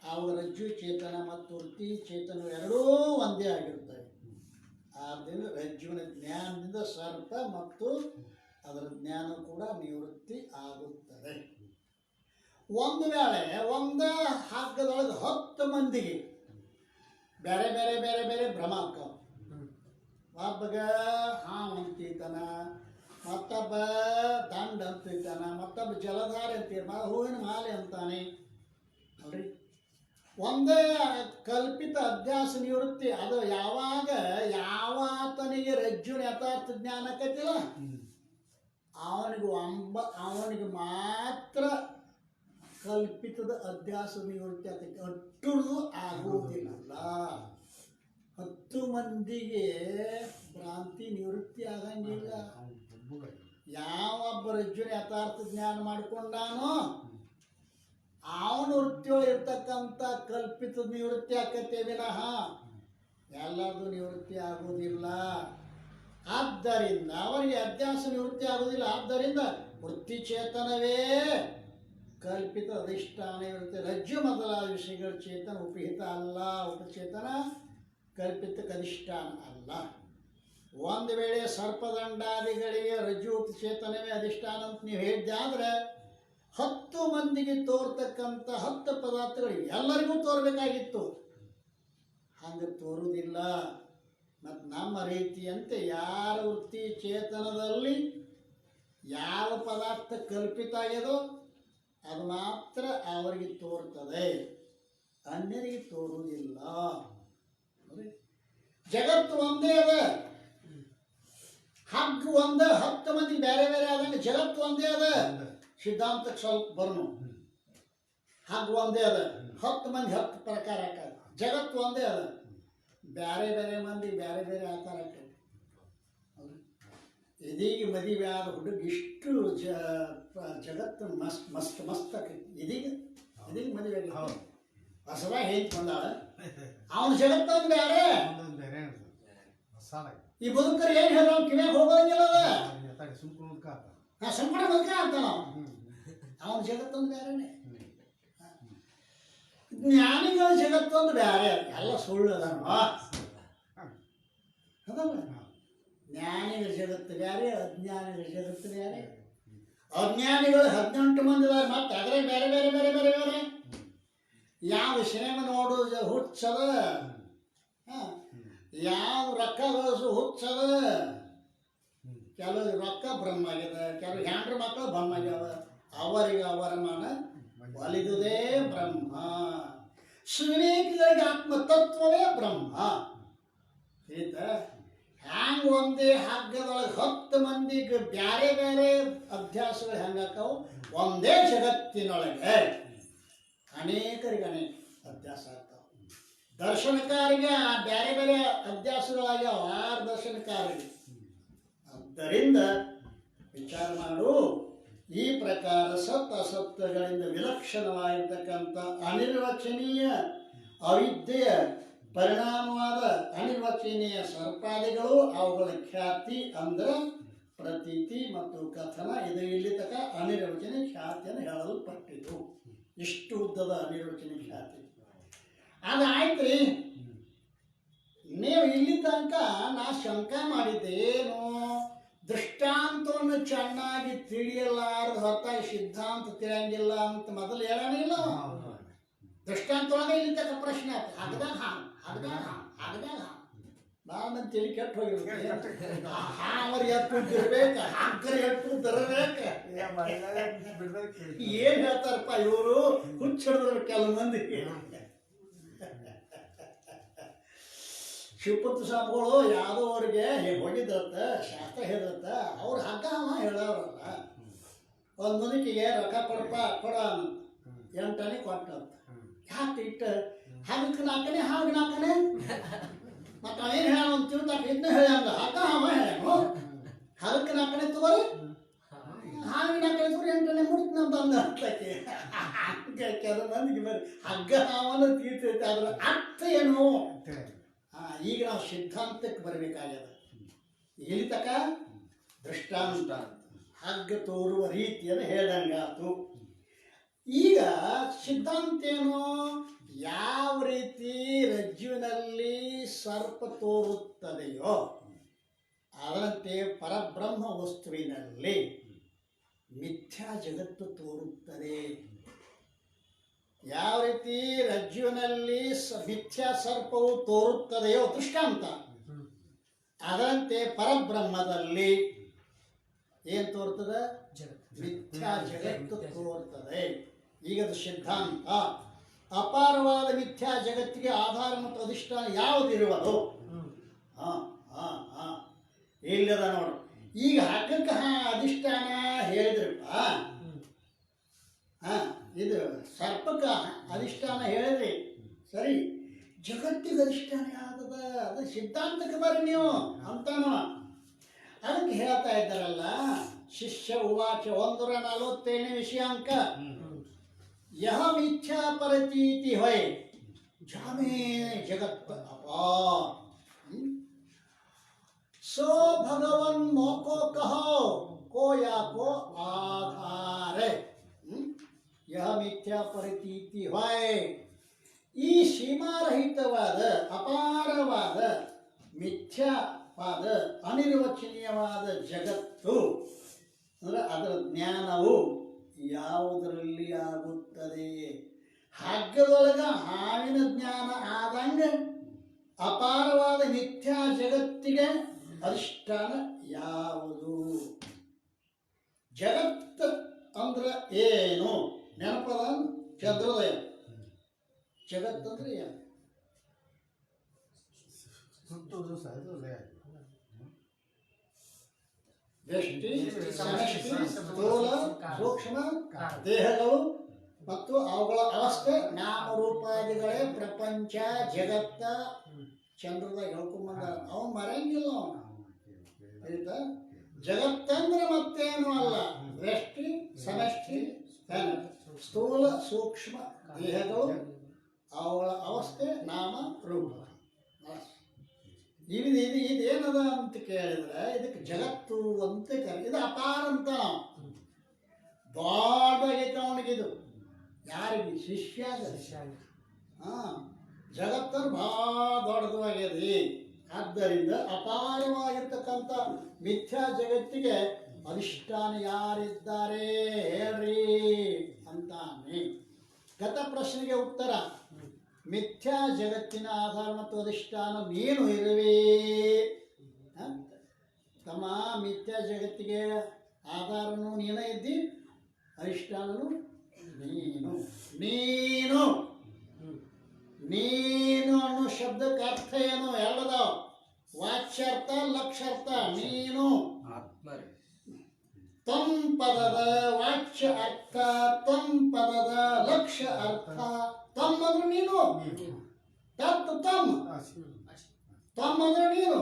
ಆವಾಗ ರಜ್ಜು ಚೇತನ ಮತ್ತು ವೃತ್ತಿ ಚೇತನ ಎರಡೂ ಒಂದೇ ಆಗಿರ್ತವೆ. ಆದ್ದರಿಂದ ರಜ್ಜುವಿನ ಜ್ಞಾನದಿಂದ ಸರ್ಪ ಮತ್ತು ಅದರ ಜ್ಞಾನ ಕೂಡ ನಿವೃತ್ತಿ ಆಗುತ್ತದೆ. ಒಂದು ವೇಳೆ ಒಂದ ಹಗ್ಗದೊಳಗೆ 10 ಮಂದಿಗೆ ಬೇರೆ ಬೇರೆ ಬೇರೆ ಬೇರೆ ಭ್ರಮ ಆಕ್ಕವ. ಒಬ್ಬಗ ಹಾವು ಅಂತಿದ್ದಾನ, ಮತ್ತೊಬ್ಬ ದಂಡ ಅಂತಿದ್ದಾನ, ಮತ್ತೊಬ್ಬ ಜಲಧಾರೆ ಅಂತೀರ, ಹೂವಿನ ಮಾಲೆ ಅಂತಾನೆ ನೋಡ್ರಿ. ಒಂದೇ ಕಲ್ಪಿತ ಅಭ್ಯಾಸ ನಿವೃತ್ತಿ. ಅದು ಯಾವಾಗ ಯಾವಾತನಿಗೆ ರಜ್ಜುನ ಯಥಾರ್ಥ ಜ್ಞಾನ ಆಕೈತಿಲ್ಲ ಅವನಿಗೆ ಮಾತ್ರ ಕಲ್ಪಿತದ ಅಭ್ಯಾಸ ನಿವೃತ್ತಿ ಆಗ್ತೈತಿ, ಅಟ್ಟುದು ಆಗುವುದಿಲ್ಲ. 10 ಮಂದಿಗೆ ಭ್ರಾಂತಿ ನಿವೃತ್ತಿ ಆಗಂಗಿಲ್ಲ. ಯಾವೊಬ್ಬ ರಜ್ಜುನ ಯಥಾರ್ಥ ಜ್ಞಾನ ಮಾಡಿಕೊಂಡಾನೋ ಅವನು ವೃತ್ತಿಯೊಳಗೆ ಇರ್ತಕ್ಕಂಥ ಕಲ್ಪಿತದ ನಿವೃತ್ತಿ ಆಕತ್ತೆ ವಿನಃ ಎಲ್ಲರದು ನಿವೃತ್ತಿ ಆಗುವುದಿಲ್ಲ. ಆದ್ದರಿಂದ ಅವರಿಗೆ ಅಭ್ಯಾಸ ನಿವೃತ್ತಿ ಆಗುವುದಿಲ್ಲ. ಆದ್ದರಿಂದ ವೃತ್ತಿ ಚೇತನವೇ ಕಲ್ಪಿತ ಅಧಿಷ್ಠಾನ ಇರುತ್ತೆ. ರಜ್ಜು ಮೊದಲಾದ ವಿಷಯಗಳ ಚೇತನ ಉಪಹಿತ ಅಲ್ಲ, ಉಪಚೇತನ ಕಲ್ಪಿತಕ್ಕೆ ಅಧಿಷ್ಠಾನ ಅಲ್ಲ. ಒಂದು ವೇಳೆ ಸರ್ಪದಂಡಾದಿಗಳಿಗೆ ರಜ್ಜು ಉಪಚೇತನವೇ ಅಧಿಷ್ಠಾನ ಅಂತ ನೀವು ಹೇಳಿದ್ದಾದ್ರೆ 10 ಮಂದಿಗೆ ತೋರ್ತಕ್ಕಂಥ 10 ಪದಾರ್ಥಗಳಿಗೆ ಎಲ್ಲರಿಗೂ ತೋರಬೇಕಾಗಿತ್ತು. ಹಂಗೆ ತೋರುವುದಿಲ್ಲ. ಮತ್ತು ನಮ್ಮ ರೀತಿಯಂತೆ ಯಾರ ವೃತ್ತಿ ಚೇತನದಲ್ಲಿ ಯಾವ ಪದಾರ್ಥ ಕಲ್ಪಿತ ಆಗ್ಯದೋ ಅದು ಮಾತ್ರ ಅವರಿಗೆ ತೋರ್ತದೆ, ಅನ್ಯರಿಗೆ ತೋರುವುದಿಲ್ಲ. ಜಗತ್ತು ಒಂದೇ ಅದ, ಹಗ್ಗ ಒಂದೇ, 10 ಮಂದಿ ಬೇರೆ ಬೇರೆ ಆದಂಗೆ ಜಗತ್ತು ಒಂದೇ ಅದ. ಸಿದ್ಧಾಂತಕ್ಕೆ ಸ್ವಲ್ಪ ಬರ್ನು, ಹಗ್ಗ ಒಂದೇ ಅದ, 10 ಮಂದಿ 10 ಪ್ರಕಾರ ಹಾಕದ. ಜಗತ್ತು ಒಂದೇ ಅದ, ಬೇರೆ ಬೇರೆ ಮಂದಿ ಬೇರೆ ಬೇರೆ ಆಕಾರ ಹಾಕದ. ಇದೀಗ ಮದುವೆ ಆದ ಹುಡುಗ ಇಷ್ಟು ಜಗತ್ತು ಮಸ್ತ್ ಆಕೈತಿ. ಇದೀಗ ಮದುವೆ ಆಗಿ ಹೊಸದಾಗಿ ಹೇಗೆ ಬಂದಾಳ, ಅವನ ಜಗತ್ತೊಂದು ಬೇರೆ. ಈ ಬದುಕರು ಏನು ಹೇಳ ಕಿವ್ಯಾಗ ಹೋಗೋದಂಗಿಲ್ಲ ಅದ, ಸಂಪೂರ್ಣ ಬದುಕ ಅಂತಾನ. ಅವನ ಜಗತ್ತೊಂದು ಬೇರೆನೆ, ಜ್ಞಾನಿಗಳ ಜಗತ್ತೊಂದು ಬೇರೆ. ಎಲ್ಲ ಸುಳ್ಳು ಅದನ್ನು ಅದಲ್ಲ. ಜ್ಞಾನಿಗಳ ಜಗತ್ತು ಬೇರೆ, ಅಜ್ಞಾನಿಗಳ ಜಗತ್ತು ಬೇರೆ. ಅಜ್ಞಾನಿಗಳು 18 ಮಂದಿ ಇದಾರೆ, ಮತ್ತೆ ಅದ್ರ ಬೇರೆ ಬೇರೆ ಬೇರೆ ಬೇರೆ ಬೇರೆ. ಯಾವ ಸಿನಿಮಾ ನೋಡೋದು ಹುಚ್ಚದ, ಯಾವ ರೊಕ್ಕ ಗಳಿಸು ಹುಚ್ಚದ. ಕೆಲವು ರೊಕ್ಕ ಬ್ರಹ್ಮ ಆಗ್ಯದ, ಕೆಲವು ಹೆಂಡ್ರ ಮಕ್ಕಳು ಬ್ರಹ್ಮ ಆಗ್ಯಾವ. ಅವರಿಗೆ ಅವರ ಮನ ಒಲಿದುದೇ ಬ್ರಹ್ಮ. ವಿವೇಕಿಗಳಿಗೆ ಆತ್ಮತತ್ವವೇ ಬ್ರಹ್ಮ. ಆಯ್ತ? ಹ್ಯಾಂಗ ಒಂದೇ ಹಗ್ಗದೊಳಗೆ 10 ಮಂದಿಗೆ ಬ್ಯಾರೆ ಬೇರೆ ಅಭ್ಯಾಸಗಳು ಹೆಂಗಾಕವು, ಒಂದೇ ಜಗತ್ತಿನೊಳಗೆ ಅನೇಕರಿಗೆ ಅನೇಕ ಅಭ್ಯಾಸ ಆಗ್ತಾವ. ದರ್ಶನಕಾರಿಗೆ ಬೇರೆ ಬೇರೆ ಅಭ್ಯಾಸಗಳಾಗ್ಯಾವ 6 ದರ್ಶನಕಾರಿಗೆ. ಆದ್ದರಿಂದ ವಿಚಾರ ಮಾಡು. ಈ ಪ್ರಕಾರ ಸತ್ ಅಸತ್ಯಗಳಿಂದ ವಿಲಕ್ಷಣವಾಗಿರ್ತಕ್ಕಂಥ ಅನಿರ್ವಚನೀಯ ಅವಿದ್ಯೆಯ ಪರಿಣಾಮವಾದ ಅನಿರ್ವಚನೀಯ ಸರ್ಪಾದಿಗಳು, ಅವುಗಳ ಖ್ಯಾತಿ ಅಂದ್ರೆ ಪ್ರತೀತಿ ಮತ್ತು ಕಥನ, ಇದು ಇಲ್ಲಿ ತನಕ ಅನಿರ್ವಚನ ಖ್ಯಾತಿಯನ್ನು ಹೇಳಲ್ಪಟ್ಟಿತು. ಇಷ್ಟು ಉದ್ದದ ಅನಿರ್ವಚನ ಖ್ಯಾತಿ ಅದಾಯ್ತು ರೀ. ನೀವು ಇಲ್ಲಿ ತನಕ ನಾ ಶಂಕ ಮಾಡಿದ್ದೇನು, ದೃಷ್ಟಾಂತವನ್ನು ಚೆನ್ನಾಗಿ ತಿಳಿಯಲಾರ್ದ ಹೊರತಾಗಿ ಸಿದ್ಧಾಂತ ತಿಳಿಯಂಗಿಲ್ಲ ಅಂತ ಮೊದಲು ಹೇಳೋಣಿಲ್ಲ. ದೃಷ್ಟಾಂತೊಳಗೆ ಇಲ್ಲಿ ತನಕ ಪ್ರಶ್ನೆ ಆಯ್ತು, ಹಗ್ದಾಗ ಹಗ್ದಾಗ ಭಾಳ ಮಂದಿ ತಿಳಿ ಕೆಟ್ಟು ಹೋಗಿರ್ಬೇಕು. ಹಾವರ್ ಎತ್ತು ತಿರ್ಬೇಕು, ಹಗ್ಗರ ಎತ್ತು ತರಬೇಕು. ಏನ್ ಹೇಳ್ತಾರಪ್ಪ ಇವರು, ಹುಚ್ಚಿಡಿದ್ರು ಕೆಲವು ಮಂದಿ. ಶಿವಪುತ್ರ ಸಾಬುಗಳು ಯಾವುದೋ ಅವ್ರಿಗೆ ಹೋಗಿದ್ರತ್ತ, ಶಾಸ್ತ್ರ ಹೇಳಿದ್ರತ್ತ, ಅವ್ರು ಹಗ್ಗ ಹೇಳೋರಲ್ಲ. ಒಂದು ಮುದುಕಿಗೆ ರೊಕ್ಕ ಕೊಡ 8 ಆನೆ ಕೊಟ್ಟಂತ. ಯಾಕೆ ಇಟ್ಟು ಹಗ್ಗಕ್ಕೆ ನಾಲ್ಕನೇ ಹಾಗೆ ನಾಲ್ಕನೇ ಮತ್ತು ಅವೇನು ಹೇಳ ಅಂತೀವಿ, ತಾಕ ಇದನ್ನ ಹೇಳಂಗ ಹಗ್ಗ ಹೇಳೋ ಹಗ್ಗಕ್ಕೆ ನಾಲ್ಕನೇ ತಗೋರಿ, ಹಾಗೆ ನಾಲ್ಕನೇ ತಗೋರಿ 8 ಆನೆ ಮುಡ್ತು ನಮ್ಮ ಬಂದ ಅಂತಕ್ಕೆ. ಕೆಲವು ಮಂದಿಗೆ ಬರೀ ಹಗ್ಗ ಹಾವನ ತೀರ್ತೈತೆ, ಅದ್ರ ಅರ್ಥ ಏನು? ಈಗ ನಾವು ಸಿದ್ಧಾಂತಕ್ಕೆ ಬರಬೇಕಾಗ್ಯದ. ಇಲ್ಲಿ ತಕ ದೃಷ್ಟಾಂತ ಹಗ್ಗ ತೋರುವ ರೀತಿಯನ್ನು ಹೇಳ್ದಂಗಾತು. ಈಗ ಸಿದ್ಧಾಂತ ಏನು? ಯಾವ ರೀತಿ ರಜ್ಜುವಿನಲ್ಲಿ ಸರ್ಪ ತೋರುತ್ತದೆಯೋ ಅದರಂತೆ ಪರಬ್ರಹ್ಮ ವಸ್ತುವಿನಲ್ಲಿ ಮಿಥ್ಯಾ ಜಗತ್ತು ತೋರುತ್ತದೆ. ಯಾವ ರೀತಿ ರಜ್ಜುವಿನಲ್ಲಿ ಮಿಥ್ಯಾ ಸರ್ಪವು ತೋರುತ್ತದೆಯೋ ದೃಷ್ಟಾಂತ, ಅದರಂತೆ ಪರಬ್ರಹ್ಮದಲ್ಲಿ ಏನ್ ತೋರ್ತದೆ? ಮಿಥ್ಯಾ ಜಗತ್ತು ತೋರ್ತದೆ. ಈಗ ಅದು ಸಿದ್ಧಾಂತ. ಅಪಾರವಾದ ಮಿಥ್ಯಾ ಜಗತ್ತಿಗೆ ಆಧಾರ ಮತ್ತು ಅಧಿಷ್ಠಾನ ಯಾವುದಿರುವುದು? ಇಲ್ಲದ ನೋಡು. ಈಗ ಹಗ್ಗಕ್ಕೆ ಅಧಿಷ್ಠಾನ ಹೇಳಿದ್ರಪ್ಪ, ಇದು ಸರ್ಪಕ್ಕೆ ಅಧಿಷ್ಠಾನ ಹೇಳಿದ್ರಿ ಸರಿ, ಜಗತ್ತಿಗೆ ಅಧಿಷ್ಠಾನ ಯಾವ್ದದ? ಅದು ಸಿದ್ಧಾಂತಕ್ಕೆ ಬರ್ರಿ ನೀವು ಅಂತಾನ. ಅದಕ್ಕೆ ಹೇಳ್ತಾ ಇದ್ದಾರಲ್ಲ, ಶಿಷ್ಯ ಉವಾಚ 145 ವಿಷಯಾಂಕ ಯಹ ಮಿಥ್ಯಾ ಪರತೀತಿ ಹೊಯ್ ಜಾಮೇ ಜಗತ್ ಅಪಾ सो भगवन मोको कहो को या को आधार यह मिथ्या प्रतीति है। ಈ ಸೀಮಾರಹಿತವಾದ ಅಪಾರವಾದ ಮಿಥ್ಯಾವಾದ ಅನಿರ್ವಚನೀಯವಾದ ಜಗತ್ತು ಅಂದರೆ ಅದರ ಜ್ಞಾನವು ಯಾವುದರಲ್ಲಿ ಆಗುತ್ತದೆ? ಹಗ್ಗದೊಳಗ ಹಾವಿನ ಜ್ಞಾನ ಆದಂಗೆ ಅಪಾರವಾದ ಮಿಥ್ಯಾ ಜಗತ್ತಿಗೆ ಅಧಿಷ್ಠಾನ ಯಾವುದು? ಜಗತ್ತು ಅಂದ್ರೆ ಏನು? ನೆನಪದ ಚಂದ್ರೋದಯ. ಜಗತ್ತಂದ್ರೆ ಏನು? ವ್ಯಷ್ಟಿ, ಸಮಷ್ಟಿ, ಸ್ಥೂಲ, ಸೂಕ್ಷ್ಮ ದೇಹಗಳು ಮತ್ತು ಅವುಗಳ ಅವಸ್ಥೆ, ನಾಮರೂಪಾದಿಗಳೇ ಪ್ರಪಂಚ ಜಗತ್ತ. ಚಂದ್ರದ ಹೇಳ್ಕೊಂಬಂದ ಅವನು ಮರೆಯಂಗಿಲ್ಲ. ಅವನು ಆಯ್ತಾ? ಜಗತ್ತಂದ್ರೆ ಮತ್ತೇನು ಅಲ್ಲ, ವ್ಯಷ್ಟಿ ಸಮಷ್ಟಿ ಸ್ಥೂಲ ಸೂಕ್ಷ್ಮ ದೇಹಗಳು, ಅವುಗಳ ಅವಸ್ಥೆ ನಾಮ ರೂಪ. ಇದೇನದ ಅಂತ ಕೇಳಿದ್ರೆ ಇದಕ್ಕೆ ಜಗತ್ತು ಅಂತ ಕರೆ. ಇದು ಅಪಾರ ಅಂತ ದೊಡ್ಡದಾಗೈತೆ ಅವನಿಗಿದು. ಯಾರಿಗೆ? ಶಿಷ್ಯ. ಜಗತ್ತನ್ನು ಭಾಳ ದೊಡ್ಡದಾಗಿದೆ. ಆದ್ದರಿಂದ ಅಪಾರವಾಗಿರ್ತಕ್ಕಂಥ ಮಿಥ್ಯಾ ಜಗತ್ತಿಗೆ ಅಧಿಷ್ಠಾನ ಯಾರಿದ್ದಾರೆ ಹೇಳ್ರಿ ಅಂತಾನೆ. ಗತ ಪ್ರಶ್ನೆಗೆ ಉತ್ತರ, ಮಿಥ್ಯಾ ಜಗತ್ತಿನ ಆಧಾರ ಮತ್ತು ಅಧಿಷ್ಠಾನ ನೀನು ಇರುವೆ. ತಮ್ಮ ಮಿಥ್ಯಾ ಜಗತ್ತಿಗೆ ಆಧಾರನು ನೀನೇ ಇದ್ದಿ, ಅಧಿಷ್ಠಾನನು ನೀನು. ನೀನು ನೀನು ಅನ್ನೋ ಶಬ್ದಕ್ಕೆ ಅರ್ಥ ಏನು? ಎರಡದಾವ, ವಾಚ್ಯಾರ್ಥ ಲಕ್ಷ್ಯಾರ್ಥ. ನೀನು ತಂ ಪದದ ವಾಚ್ಯ ಅರ್ಥ, ತಂ ಪದದ ಲಕ್ಷ್ಯ ಅರ್ಥ. ತಮ್ ಅಂದ್ರೆ ನೀನು, ತತ್ ತಮ್, ತಮ್ ಅಂದ್ರೆ ನೀನು.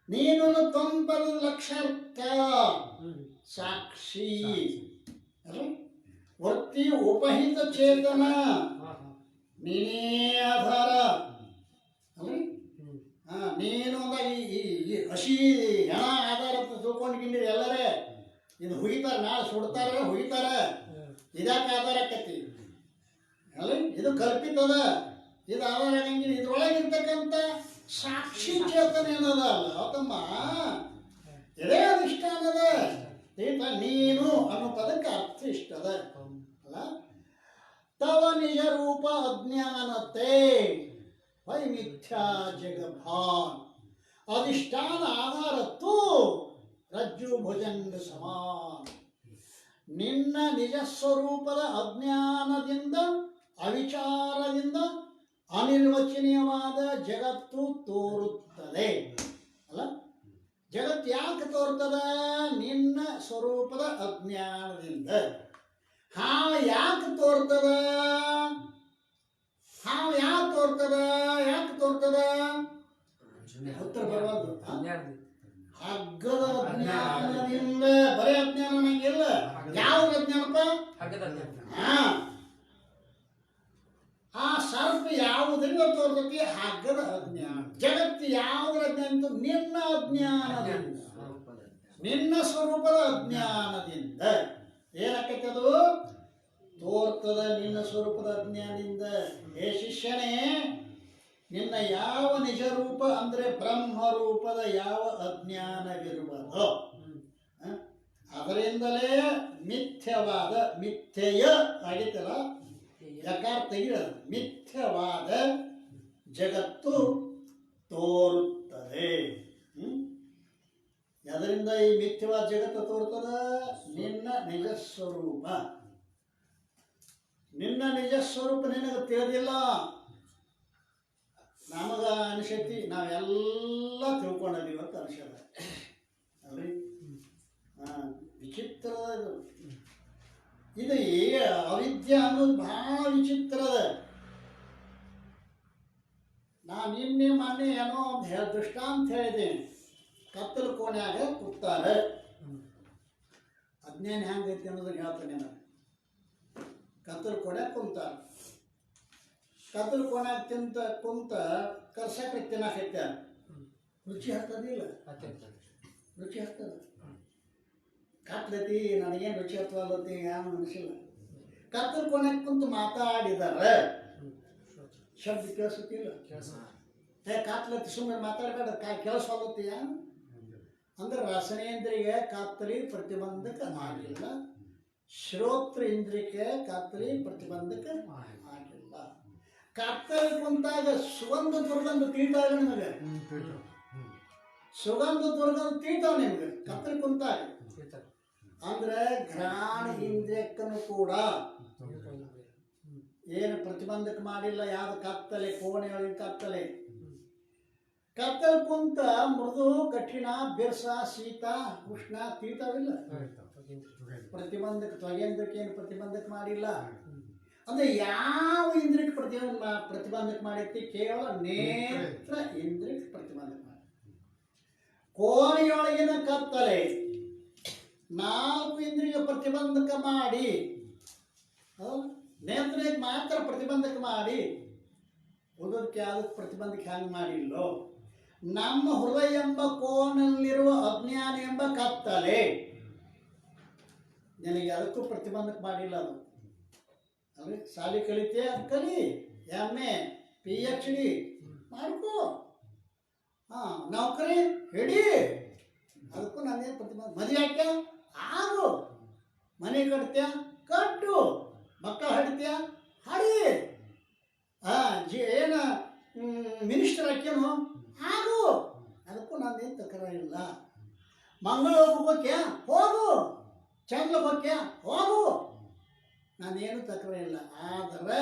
ನೀನು ತಂ ಪದದ ಲಕ್ಷ್ಯಾರ್ಥ ಸಾಕ್ಷಿ. ವೃತ್ತಿ ಉಪಹಿತ ಚೇತನ, ನೀನೇ ಆಧಾರ ಅಲ್ರಿ. ನೀನು ಈ ಹಸಿ ಹೆಣ ಆಧಾರ ಅಂತ ತಿಳ್ಕೊಂಡಿದ್ದೀರಿ ಎಲ್ಲರೇ. ಇದು ಹುಗಿತಾರ, ನಾಳೆ ಸುಡ್ತಾರ, ಹುಗಿತಾರ. ಇದಕ್ಕೆ ಆಧಾರ ಆಕತಿ ಅಲ್ರಿ. ಇದು ಕಲ್ಪಿತದ, ಇದು ಆಧಾರ ಆಗಂಗಿಲ್ಲ. ಇದ್ರೊಳಗಿರ್ತಕ್ಕಂಥ ಸಾಕ್ಷಿ ಚೇತನ ಏನದ ಅಲ್ಲ ತಮ್ಮ, ಇದೇ ಅಧಿಷ್ಠಾನದ. ನೀನು ಅನ್ನೋ ಪದಕ್ಕೆ ಅರ್ಥ ಇಷ್ಟದ ಅಲ್ಲ. ತವ ನಿಜ ರೂಪ ಅಜ್ಞಾನತೆ ವೈ ಮಿಥ್ಯಾ ಜಗಭಾನ್ ಅಧಿಷ್ಠಾನ ಆಧಾರತ್ತು ರಜ್ಜು ಭುಜಂಗ ಸಮಾನ. ನಿನ್ನ ನಿಜ ಸ್ವರೂಪದ ಅಜ್ಞಾನದಿಂದ ಅವಿಚಾರದಿಂದ ಅನಿರ್ವಚನೀಯವಾದ ಜಗತ್ತು ತೋರುತ್ತದೆ ಅಲ್ಲ. ಜಗತ್ತು ಯಾಕೆ ತೋರ್ತದ? ನಿನ್ನ ಸ್ವರೂಪದ ಅಜ್ಞಾನದಿಂದ. ಹಾವು ಯಾಕೆ ತೋರ್ತದ? ಹಾವು ಯಾಕೆ ತೋರ್ತದ? ಯಾಕೆ ತೋರ್ತದ? ಉತ್ತರ ಬರಬಾರ್ದು. ಹಗ್ಗದ ಅಜ್ಞಾನದಿಂದ. ಬರೀ ಅಜ್ಞಾನ ನಂಗಿಲ್ಲ. ಯಾವ ಅಜ್ಞಾನಪ್ಪ? ಆ ಸರ್ಪ ಯಾವುದರಿಂದ ತೋರ್ತತಿ? ಹಗ್ಗದ ಅಜ್ಞಾನ. ಜಗತ್ತು ಯಾವುದರ ಅಜ್ಞಾನ? ನಿನ್ನ ಅಜ್ಞಾನದಿಂದ, ನಿನ್ನ ಸ್ವರೂಪದ ಅಜ್ಞಾನದಿಂದ. ಏನಾಕೈತೆ ಅದು? ತೋರ್ತದ ನಿನ್ನ ಸ್ವರೂಪದ ಅಜ್ಞಾನದಿಂದ. ಹೇ ಶಿಷ್ಯನೇ, ನಿನ್ನ ಯಾವ ನಿಜ ರೂಪ ಅಂದ್ರೆ ಬ್ರಹ್ಮರೂಪದ ಯಾವ ಅಜ್ಞಾನವಿರುವುದೋ ಅದರಿಂದಲೇ ಮಿಥ್ಯವಾದ, ಮಿಥ್ಯೆಯ ಆಗಿತ್ತಲ್ಲ, ಯಕಾರ ತೆಗಿರೋದು, ಮಿಥ್ಯವಾದ ಜಗತ್ತು ತೋರುತ್ತದೆ. ಅದರಿಂದ ಈ ಮಿಥ್ಯವಾದ ಜಗತ್ತು ತೋರ್ತದ? ನಿನ್ನ ನಿಜ ಸ್ವರೂಪ. ನಿನ್ನ ನಿಜ ಸ್ವರೂಪ ನಿನಗೆ ತಿಳಿದಿಲ್ಲ. ನಮಗ ಅನಿಸತಿ ನಾವೆಲ್ಲ ತಿಳ್ಕೊಂಡಿದ್ದೀವಿ ಅಂತ ಅನಿಸದ ಅಲ್ರಿ. ವಿಚಿತ್ರ ಇದು ಅವಿದ್ಯೆ ಅನ್ನೋದು ಭಾಳ ವಿಚಿತ್ರ ಅದ. ನಾನು ನಿನ್ನೆ ಮೊನ್ನೆ ಏನೋ ಒಂದು ದೃಷ್ಟಾಂತ ಹೇಳಿದ್ದೀನಿ. ಕತ್ತಲು ಕೋಣ್ಯಾಗ ಕೂತಾರೆ, ಅಜ್ಞಾನ ಹೆಂಗೈತಿ ಅನ್ನೋದನ್ನ ಹೇಳ್ತಾನೆ ನಾನು. ಕತ್ತಲು ಕೋಣ್ಯಾಗ ಕುಂತಾರೆ, ಕತ್ತಲು ಕೋಣ್ಯಾಗ ಕುಂತ ಕರ್ಸಕ್ಕೆ ತಿನ್ನಕೈತ, ರುಚಿ ಹತ್ತದಿಲ್ಲ, ರುಚಿ ಹತ್ತದ. ಕತ್ಲತಿ ನನಗೇನು ರುಚಿ ಹತ್ತಲತಿ ಏನು ಅನಿಸಿಲ್ಲ. ಕತ್ತಲು ಕೋಣ್ಯಾಗ ಕುಂತು ಮಾತಾಡಿದಾರೆ, ಶಬ್ದ ಕೇಳಿಸುತ್ತಿಲ್ಲ. ಕತ್ಲತಿ ಸುಮ್ಮನೆ ಮಾತಾಡಬೇಡ, ಕೇಳಿಸೋಲತ್ತೀಯ ಅಂದ್ರೆ ರಸನೇಂದ್ರಿಗೆ ಕತ್ತಲಿ ಪ್ರತಿಬಂಧಕ ಆಗಿಲ್ಲ, ಶ್ರೋತ್ರ ಇಂದ್ರಿಯಕ್ಕೆ ಕತ್ತಲಿ ಪ್ರತಿಬಂಧಕ ಆಗಿಲ್ಲ. ಕತ್ತಲಿ ಕುಂತಾಗ ಸುಗಂಧ ದುರ್ಗಂಧ ತಿಳಿತಾವ ನಿಮಗೆ, ಸುಗಂಧ ದುರ್ಗಂಧ ತಿಳಿತಾವ ನಿಮ್ಗೆ ಕತ್ತಲಿ ಕುಂತಾಗ. ಅಂದ್ರೆ ಘ್ರಾಣ ಇಂದ್ರಿಯಕ್ಕನು ಕೂಡ ಏನು ಪ್ರತಿಬಂಧಕ ಮಾಡಿಲ್ಲ. ಯಾವ್ದು ಕತ್ತಲೆ, ಕೋಣೆಯೊಳಗೆ ಕತ್ತಲೆ, ಕತ್ತಲೆ ಕುಂತ ಮೃದು ಕಠಿಣ ಬಿರ್ಸ ಶೀತ ಉಷ್ಣ ತಿಳಿತಾವಿಲ್ಲ. ಪ್ರತಿಬಂಧಕ ತ್ವಗೇಂದ್ರಕ್ಕೆ ಏನು ಪ್ರತಿಬಂಧಕ ಮಾಡಿಲ್ಲ. ಅಂದ್ರೆ ಯಾವ ಇಂದ್ರಿಯಕ್ಕೆ ಪ್ರತಿಬಂಧಕ ಮಾಡೈತಿ? ಕೇವಲ ನೇತ್ರ ಇಂದ್ರಿಯಕ್ಕೆ ಪ್ರತಿಬಂಧಕ ಮಾಡಿ. ಕೋಣೆಯೊಳಗಿನ ಕತ್ತಲೆ 4 ಇಂದ್ರಿಯ ಪ್ರತಿಬಂಧಕ ಮಾಡಿ, ನೇತ್ರಕ್ಕೆ ಮಾತ್ರ ಪ್ರತಿಬಂಧಕ ಮಾಡಿ, ಉದಕ್ಕೆ ಯಾವುದಕ್ಕೆ ಪ್ರತಿಬಂಧಕ ಹ್ಯಾಂಗೆ ಮಾಡಿಲ್ಲೋ. ನಮ್ಮ ಹೃದಯ ಎಂಬ ಕೋನಲ್ಲಿರುವ ಅಜ್ಞಾನ ಎಂಬ ಕತ್ತಲೆ ನಿನಗೆ ಅದಕ್ಕೂ ಪ್ರತಿಬಂಧಕ ಮಾಡಿಲ್ಲ. ಅದು ಅಂದ್ರೆ ಶಾಲೆ ಕಲಿತೆ, ಅದು ಕಲಿ, MA PhD ಮಾಡ್ಕೋ, ನೌಕರಿ ಹಿಡಿ, ಅದಕ್ಕೂ ನಾನೇನು ಪ್ರತಿಬಂಧ. ಮದುವೆ ಹಾಕ್ಯ ಆಗು, ಮನೆ ಕಟ್ತ್ಯ ಕಟ್ಟು, ಮಕ್ಕಳು ಹಡಿತ್ಯ ಹಡಿ, ಏನು ಮಿನಿಸ್ಟರ್ ಹಾಕ್ಯನು ಆಗು, ಅದಕ್ಕೂ ನಾನೇನು ತಕರಾರಿಲ್ಲ. ಮಂಗಳೂರಿಗೆ ಹೋಗ್ಯ ಹೋಗು, ಚಂದ್ರಕ್ಕೆ ಹೋಗ್ಯ ಹೋಗು, ನಾನೇನು ತಕರಾರಿಲ್ಲ. ಆದರೆ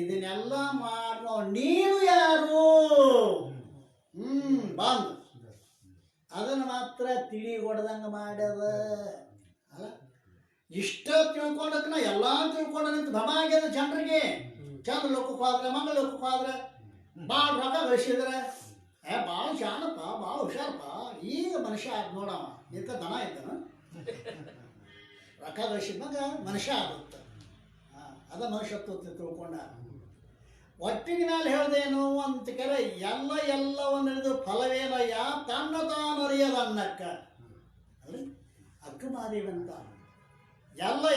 ಇದನ್ನೆಲ್ಲ ಮಾಡೋ ನೀನು ಯಾರು ಬಂದು ಅದನ್ನು ಮಾತ್ರ ತಿಳಿಗೊಡ್ದಂಗೆ ಮಾಡ್ಯದ ಅಲ್ಲ. ಇಷ್ಟ ತಿಳ್ಕೊಂಡಕ್ಕೆ ನಾ ಎಲ್ಲ ತಿಳ್ಕೊಂಡ ನಿಂತು ಭಮ ಆಗ್ಯದ ಜನರಿಗೆ. ಚಂದ್ರ ಲೋಕಕ್ಕೆ ಹೋದ್ರೆ, ಮಂಗಳ ಲೋಕಕ್ಕೆ ಹೋದ್ರೆ ಭಾಳ ರೊಕ್ಕ ಗಳಿಸಿದ್ರೆ ಭಾಳ ಶಾಣಪ್ಪ, ಭಾಳ ಹುಷಾರಪ್ಪ, ಈಗ ಮನುಷ್ಯ ಆದ ನೋಡವ, ಇದಕ್ಕೆ ದನ ಇದ್ದಾನ, ರೊಕ್ಕ ಗಳಿಸಿದ್ನಾಗ ಮನುಷ್ಯ ಆಗುತ್ತೆ. ಅದ ಮನುಷ್ಯತ್ವ ತಿಳ್ಕೊಂಡ. ಒಟ್ಟಿಗೆ ನಾನು ಹೇಳ್ದೇನು ಅಂತ ಕೆರೆ ಎಲ್ಲವನ್ನರಿದು ಫಲವೇನಯ್ಯ ತನ್ನ ತಾನು ಅರಿಯದ ಅನ್ನಕ್ಕ ಅಲ್ರಿ ಅಕ್ಕ ಮಾದೇವಂತ.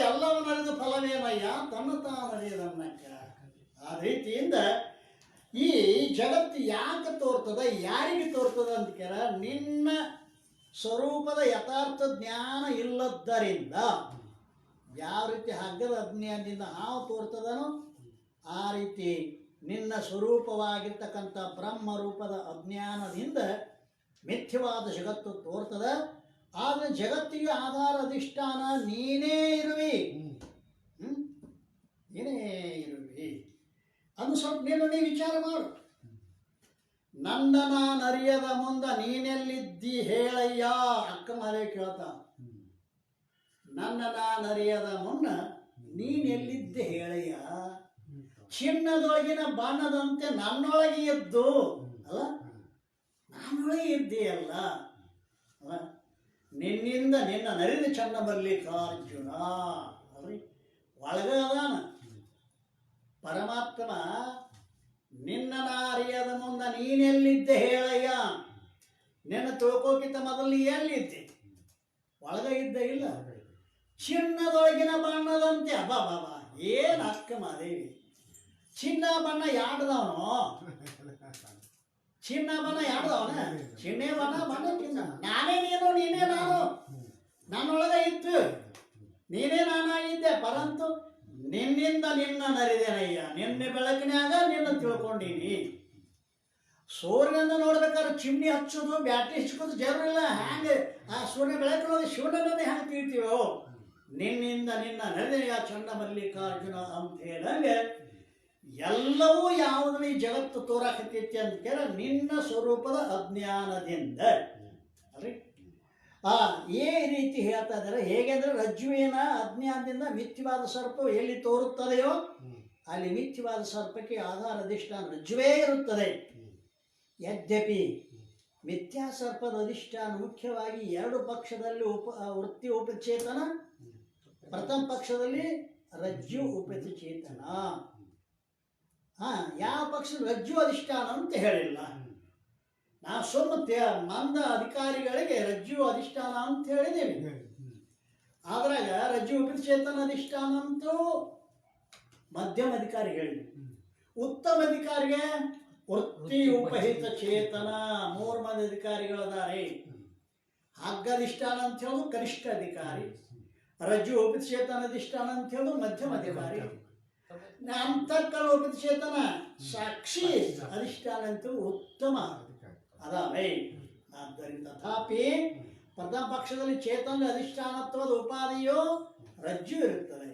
ಎಲ್ಲವನ್ನರಿದು ಫಲವೇನಯ್ಯ ತನ್ನ ತಾನು ಅರಿಯದ ಅನ್ನಕ್ಕ. ಆ ರೀತಿಯಿಂದ ಈ ಜಗತ್ತು ಯಾಕೆ ತೋರ್ತದ, ಯಾರಿಗೆ ತೋರ್ತದ ಅಂತ ಕೇಳ, ನಿನ್ನ ಸ್ವರೂಪದ ಯಥಾರ್ಥ ಜ್ಞಾನ ಇಲ್ಲದ್ದರಿಂದ ಯಾವ ರೀತಿ ಹಗ್ಗದ ಅಜ್ಞಾನದಿಂದ ಹಾವು ತೋರ್ತದನೋ ಆ ರೀತಿ ನಿನ್ನ ಸ್ವರೂಪವಾಗಿರ್ತಕ್ಕಂಥ ಬ್ರಹ್ಮರೂಪದ ಅಜ್ಞಾನದಿಂದ ಮಿಥ್ಯವಾದ ಜಗತ್ತು ತೋರ್ತದ. ಆದರೆ ಜಗತ್ತಿಗೆ ಆಧಾರ ಅಧಿಷ್ಠಾನ ನೀನೇ ಇರುವಿ, ನೀನೇ ಇರುವಿ. ಅದು ಸ್ವಲ್ಪ ನೀನು ವಿಚಾರ ಮಾಡು. ನನ್ನ ನಾನು ಅರಿಯದ ಮುಂದ ನೀನೆಲ್ಲಿದ್ದಿ ಹೇಳಯ್ಯ, ಅಕ್ಕ ಮಾರೇ ಕೇಳ್ತ. ನನ್ನ ನಾನು ಅರಿಯದ ಮುನ್ನ ನೀನೆಲ್ಲಿದ್ದೆ ಹೇಳಯ್ಯ. ಚಿನ್ನದೊಳಗಿನ ಬಣ್ಣದಂತೆ ನನ್ನೊಳಗೆ ಎದ್ದು ಅಲ್ಲ, ನನ್ನೊಳಗೆ ಇದ್ದೀಯಲ್ಲ ಅಲ್ಲ, ನಿನ್ನಿಂದ ನಿನ್ನ ನರಿದ ಚನ್ನ ಮಲ್ಲಿಕಾರ್ಜುನ ಅಲ್ರಿ ಒಳಗದಾನ ಪರಮಾತ್ಮ. ನಿನ್ನ ನಾರಿಯದ ಮುಂದೆ ನೀನೆಲ್ಲಿದ್ದೆ ಹೇಳಯ್ಯ. ನಿನ್ನ ತಿಳ್ಕೋಕ್ಕಿಂತ ಮೊದಲು ಎಲ್ಲಿದ್ದೆ? ಒಳಗ ಇದ್ದ ಇಲ್ಲ. ಚಿನ್ನದೊಳಗಿನ ಬಣ್ಣದಂತೆ ಅಬ್ಬಾ ಬಾಬಾ ಏನು ಅಕ್ಕ ಮಾದೇವಿ. ಚಿನ್ನ ಬಣ್ಣ ಯಾಡ್ದವನು, ಚಿನ್ನ ಬಣ್ಣ ಯಾಡ್ದವನ, ಚಿನ್ನೆ ಬಣ್ಣ ಚಿನ್ನ. ನಾನೇ ನೀನು, ನೀನೇ ನಾನು, ನನ್ನೊಳಗ ಇತ್ತು, ನೀನೇ ನಾನಾಗಿದ್ದೆ. ಪರಂತು ನಿನ್ನಿಂದ ನಿನ್ನ ನರಿದೇನಯ್ಯ. ನಿನ್ನೆ ಬೆಳಕಿನಾಗ ನಿನ್ನ ತಿಳ್ಕೊಂಡೀನಿ. ಸೂರ್ಯನ ನೋಡ್ಬೇಕಾದ್ರೆ ಚಿಮ್ನಿ ಹಚ್ಚೋದು, ಬ್ಯಾಟ್ರಿ ಹಚ್ಕೋದು ಜರೂರಿಲ್ಲ. ಹ್ಯಾಂಗೆ ಆ ಸೂರ್ಯ ಬೆಳಕಿನೊಳಗೆ ಶಿವನನ್ನೇ ಹೆಂಗೆ ತಿಳಿತೀವೋ, ನಿನ್ನಿಂದ ನಿನ್ನ ನರಿದೆಯ ಚಂಡ ಮಲ್ಲಿಕಾರ್ಜುನ ಅಂತ ಹೇಳಂಗೆ ಎಲ್ಲವೂ ಯಾವುದನ್ನ ಈ ಜಗತ್ತು ತೋರಾಕತ್ತೈತಿ ಅಂತ ಕೇಳ ನಿನ್ನ ಸ್ವರೂಪದ ಅಜ್ಞಾನದಿಂದ ಅಲ್ರಿ. ಈ ರೀತಿ ಹೇಳ್ತಾ ಇದ್ದಾರೆ. ಹೇಗೆಂದ್ರೆ ರಜ್ಜುವಿನ ಅಜ್ಞಾನದಿಂದ ಮಿಥ್ಯವಾದ ಸರ್ಪ ಎಲ್ಲಿ ತೋರುತ್ತದೆಯೋ ಅಲ್ಲಿ ಮಿಥ್ಯವಾದ ಸರ್ಪಕ್ಕೆ ಆಧಾರ ಅಧಿಷ್ಠಾನ ರಜ್ಜುವೇ ಇರುತ್ತದೆ. ಯದ್ಯಪಿ ಮಿಥ್ಯಾ ಸರ್ಪದ ಅಧಿಷ್ಠಾನ ಮುಖ್ಯವಾಗಿ ಎರಡು ಪಕ್ಷದಲ್ಲಿ ವೃತ್ತಿ ಉಪಚೇತನ, ಪ್ರಥಮ ಪಕ್ಷದಲ್ಲಿ ರಜ್ಜು ಉಪಚೇತನ. ಯಾವ ಪಕ್ಷ ರಜ್ಜು ಅಧಿಷ್ಠಾನ ಅಂತ ಹೇಳಿಲ್ಲ. ನಾವು ಸುಮ್ಮನೆ ಮಂದ ಅಧಿಕಾರಿಗಳಿಗೆ ರಜ್ಜು ಅಧಿಷ್ಠಾನ ಅಂತ ಹೇಳಿದ್ದೇವೆ. ಆದ್ರಾಗ ರಜ್ಜು ಉಪಚೇತನ ಅಧಿಷ್ಠಾನ ಅಂತೂ ಮಧ್ಯಮ ಅಧಿಕಾರಿ ಹೇಳಿದ್ವಿ. ಉತ್ತಮ ಅಧಿಕಾರಿಗೆ ವೃತ್ತಿ ಉಪಹಿತ ಚೇತನ 3 ಮಂದಿ ಅಧಿಕಾರಿಗಳದಾರೆ. ಹಗ್ಗಧಿಷ್ಠಾನ ಅಂತ ಹೇಳೋದು ಕನಿಷ್ಠ ಅಧಿಕಾರಿ, ರಜ್ಜು ಉಪಚೇತನ ಅಧಿಷ್ಠಾನ ಅಂತ ಹೇಳೋದು ಮಧ್ಯಮ ಅಧಿಕಾರಿ, ಅಂತಃಕರಣ ಉಪಚೇತನ ಸಾಕ್ಷಿ ಅಧಿಷ್ಠಾನ ಅಂತ ಉತ್ತಮ ಅದಾವೆ. ಆದ್ದರಿಂದ ತಥಾಪಿ ಪ್ರಥಮ ಪಕ್ಷದಲ್ಲಿ ಚೇತನ ಅಧಿಷ್ಠಾನತ್ವದ ಉಪಾಧಿಯು ರಜ್ಜು ಇರುತ್ತದೆ.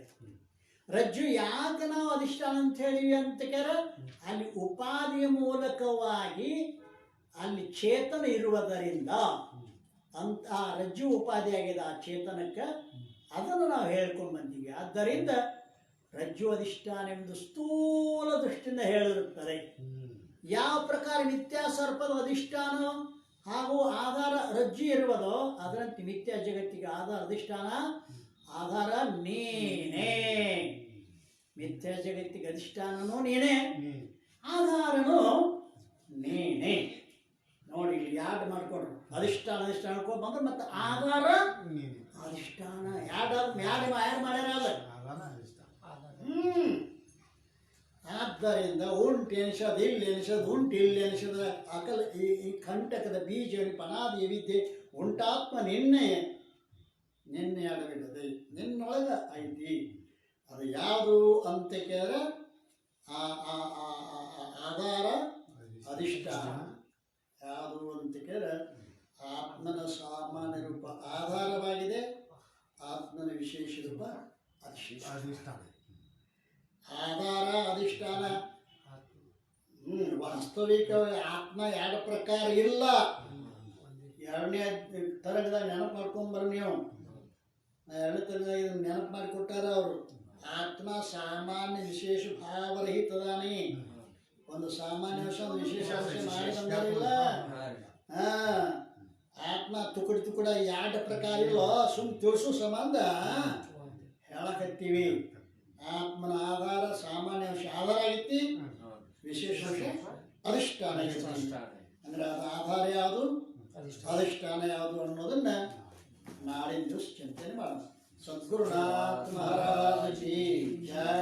ರಜ್ಜು ಯಾಕೆ ನಾವು ಅಧಿಷ್ಠಾನ ಅಂತ ಹೇಳಿವಿ ಅಂತ ಕೇಳಿದ್ರೆ ಅಲ್ಲಿ ಉಪಾಧಿಯ ಮೂಲಕವಾಗಿ ಅಲ್ಲಿ ಚೇತನ ಇರುವುದರಿಂದ ಅಂತ ಆ ರಜ್ಜು ಉಪಾಧಿಯಾಗಿದೆ ಆ ಚೇತನಕ್ಕೆ, ಅದನ್ನು ನಾವು ಹೇಳ್ಕೊಂಡು ಬಂದೀವಿ. ಆದ್ದರಿಂದ ರಜ್ಜು ಅಧಿಷ್ಠಾನ ಎಂದು ಸ್ಥೂಲ ದೃಷ್ಟಿಯಿಂದ ಹೇಳಿರುತ್ತದೆ. ಯಾವ ಪ್ರಕಾರ ಮಿಥ್ಯಾ ಸರ್ಪದ ಅಧಿಷ್ಠಾನ ಹಾಗೂ ಆಧಾರ ರಜ್ಜು ಇರುವುದೋ ಅದರಂತೆ ಮಿಥ್ಯಾ ಜಗತ್ತಿಗೆ ಆಧಾರ ಅಧಿಷ್ಠಾನ ಆಧಾರ ನೀನೇ. ಮಿಥ್ಯಾ ಜಗತ್ತಿಗೆ ಅಧಿಷ್ಠಾನನೂ ನೀನೇ, ಆಧಾರನು ನೀನೇ. ನೋಡಿ ಇಲ್ಲಿ ಯಾಡ್ ಮಾಡ್ಕೊಂಡ್ರು, ಅಧಿಷ್ಠಾನ ಅಧಿಷ್ಠಾನ ಬಂದ್ರೆ ಮತ್ತೆ ಆಧಾರ ಅಧಿಷ್ಠಾನ ಯಾರು ಮಾಡ್ಯಾರ. ಆದ್ದರಿಂದ ಉಂಟು ಎನಿಸೋದು ಇಲ್ಲಿ ಎನಿಸೋದು ಉಂಟು ಇಲ್ಲಿ ಎನಿಸೋದ ಅಕಲ ಈ ಕಂಟಕದ ಬೀಜ ಪನಾದಿ ವಿದ್ಯೆ ಉಂಟಾತ್ಮ ನಿನ್ನೆ ಆಡಬಿಡದೆ ನಿನ್ನೊಳಗ ಐತಿ. ಅದು ಯಾವುದು ಅಂತ ಕೇಳಿದ್ರೆ ಆಧಾರ ಅಧಿಷ್ಠಾನ. ಯಾವುದು ಅಂತ ಕೇಳಿದ್ರೆ ಆತ್ಮನ ಸಾಮಾನ್ಯ ರೂಪ ಆಧಾರವಾಗಿದೆ, ಆತ್ಮನ ವಿಶೇಷ ರೂಪ ಅಧಿಷ್ಠಾನ. ಆಧಾರ ಅಧಿಷ್ಠಾನ ವಾಸ್ತವಿಕವಾಗಿ ಆತ್ಮ ಎರಡು ಪ್ರಕಾರ ಇಲ್ಲ. ಎರಡನೇ ತರಗದಾಗ ನೆನಪು ಮಾಡ್ಕೊಂಬರ್ರಿ ನೀವು. ಎರಡನೇ ತರಗದಾಗ ಇದನ್ನು ನೆನಪು ಮಾಡಿಕೊಟ್ಟಾರ ಅವರು. ಆತ್ಮ ಸಾಮಾನ್ಯ ವಿಶೇಷ ಭಾವರಹಿತದಾನೆ. ಒಂದು ಸಾಮಾನ್ಯ ಅಂಶ ಒಂದು ವಿಶೇಷ ಅಂಶ ಮಾಡಿ ಬಂದಾರಿಲ್ಲ. ಆತ್ಮ ತುಕುಡ ಎರಡು ಪ್ರಕಾರ ಇಲ್ಲ, ಸುಮ್ ತಿಳಿಸೋ ಸಂಬಂಧ ಹೇಳಕತ್ತೀವಿ. ಆತ್ಮನ ಆಧಾರ ಸಾಮಾನ್ಯ ಅಂಶ ಆಧಾರ ಆಗೈತಿ, ವಿಶೇಷ ಅಂಶ ಅಧಿಷ್ಠಾನ ಆಗೈತಿ. ಅಂದ್ರೆ ಅದು ಆಧಾರ ಯಾವುದು ಅಧಿಷ್ಠಾನ ಯಾವುದು ಅನ್ನೋದನ್ನ ನಾಳಿನ ದಿವಸ ಚಿಂತನೆ ಮಾಡೋಣ. ಸದ್ಗುರುನಾಥ ಮಹಾರಾಜ್ ಜಿ ಜಯ.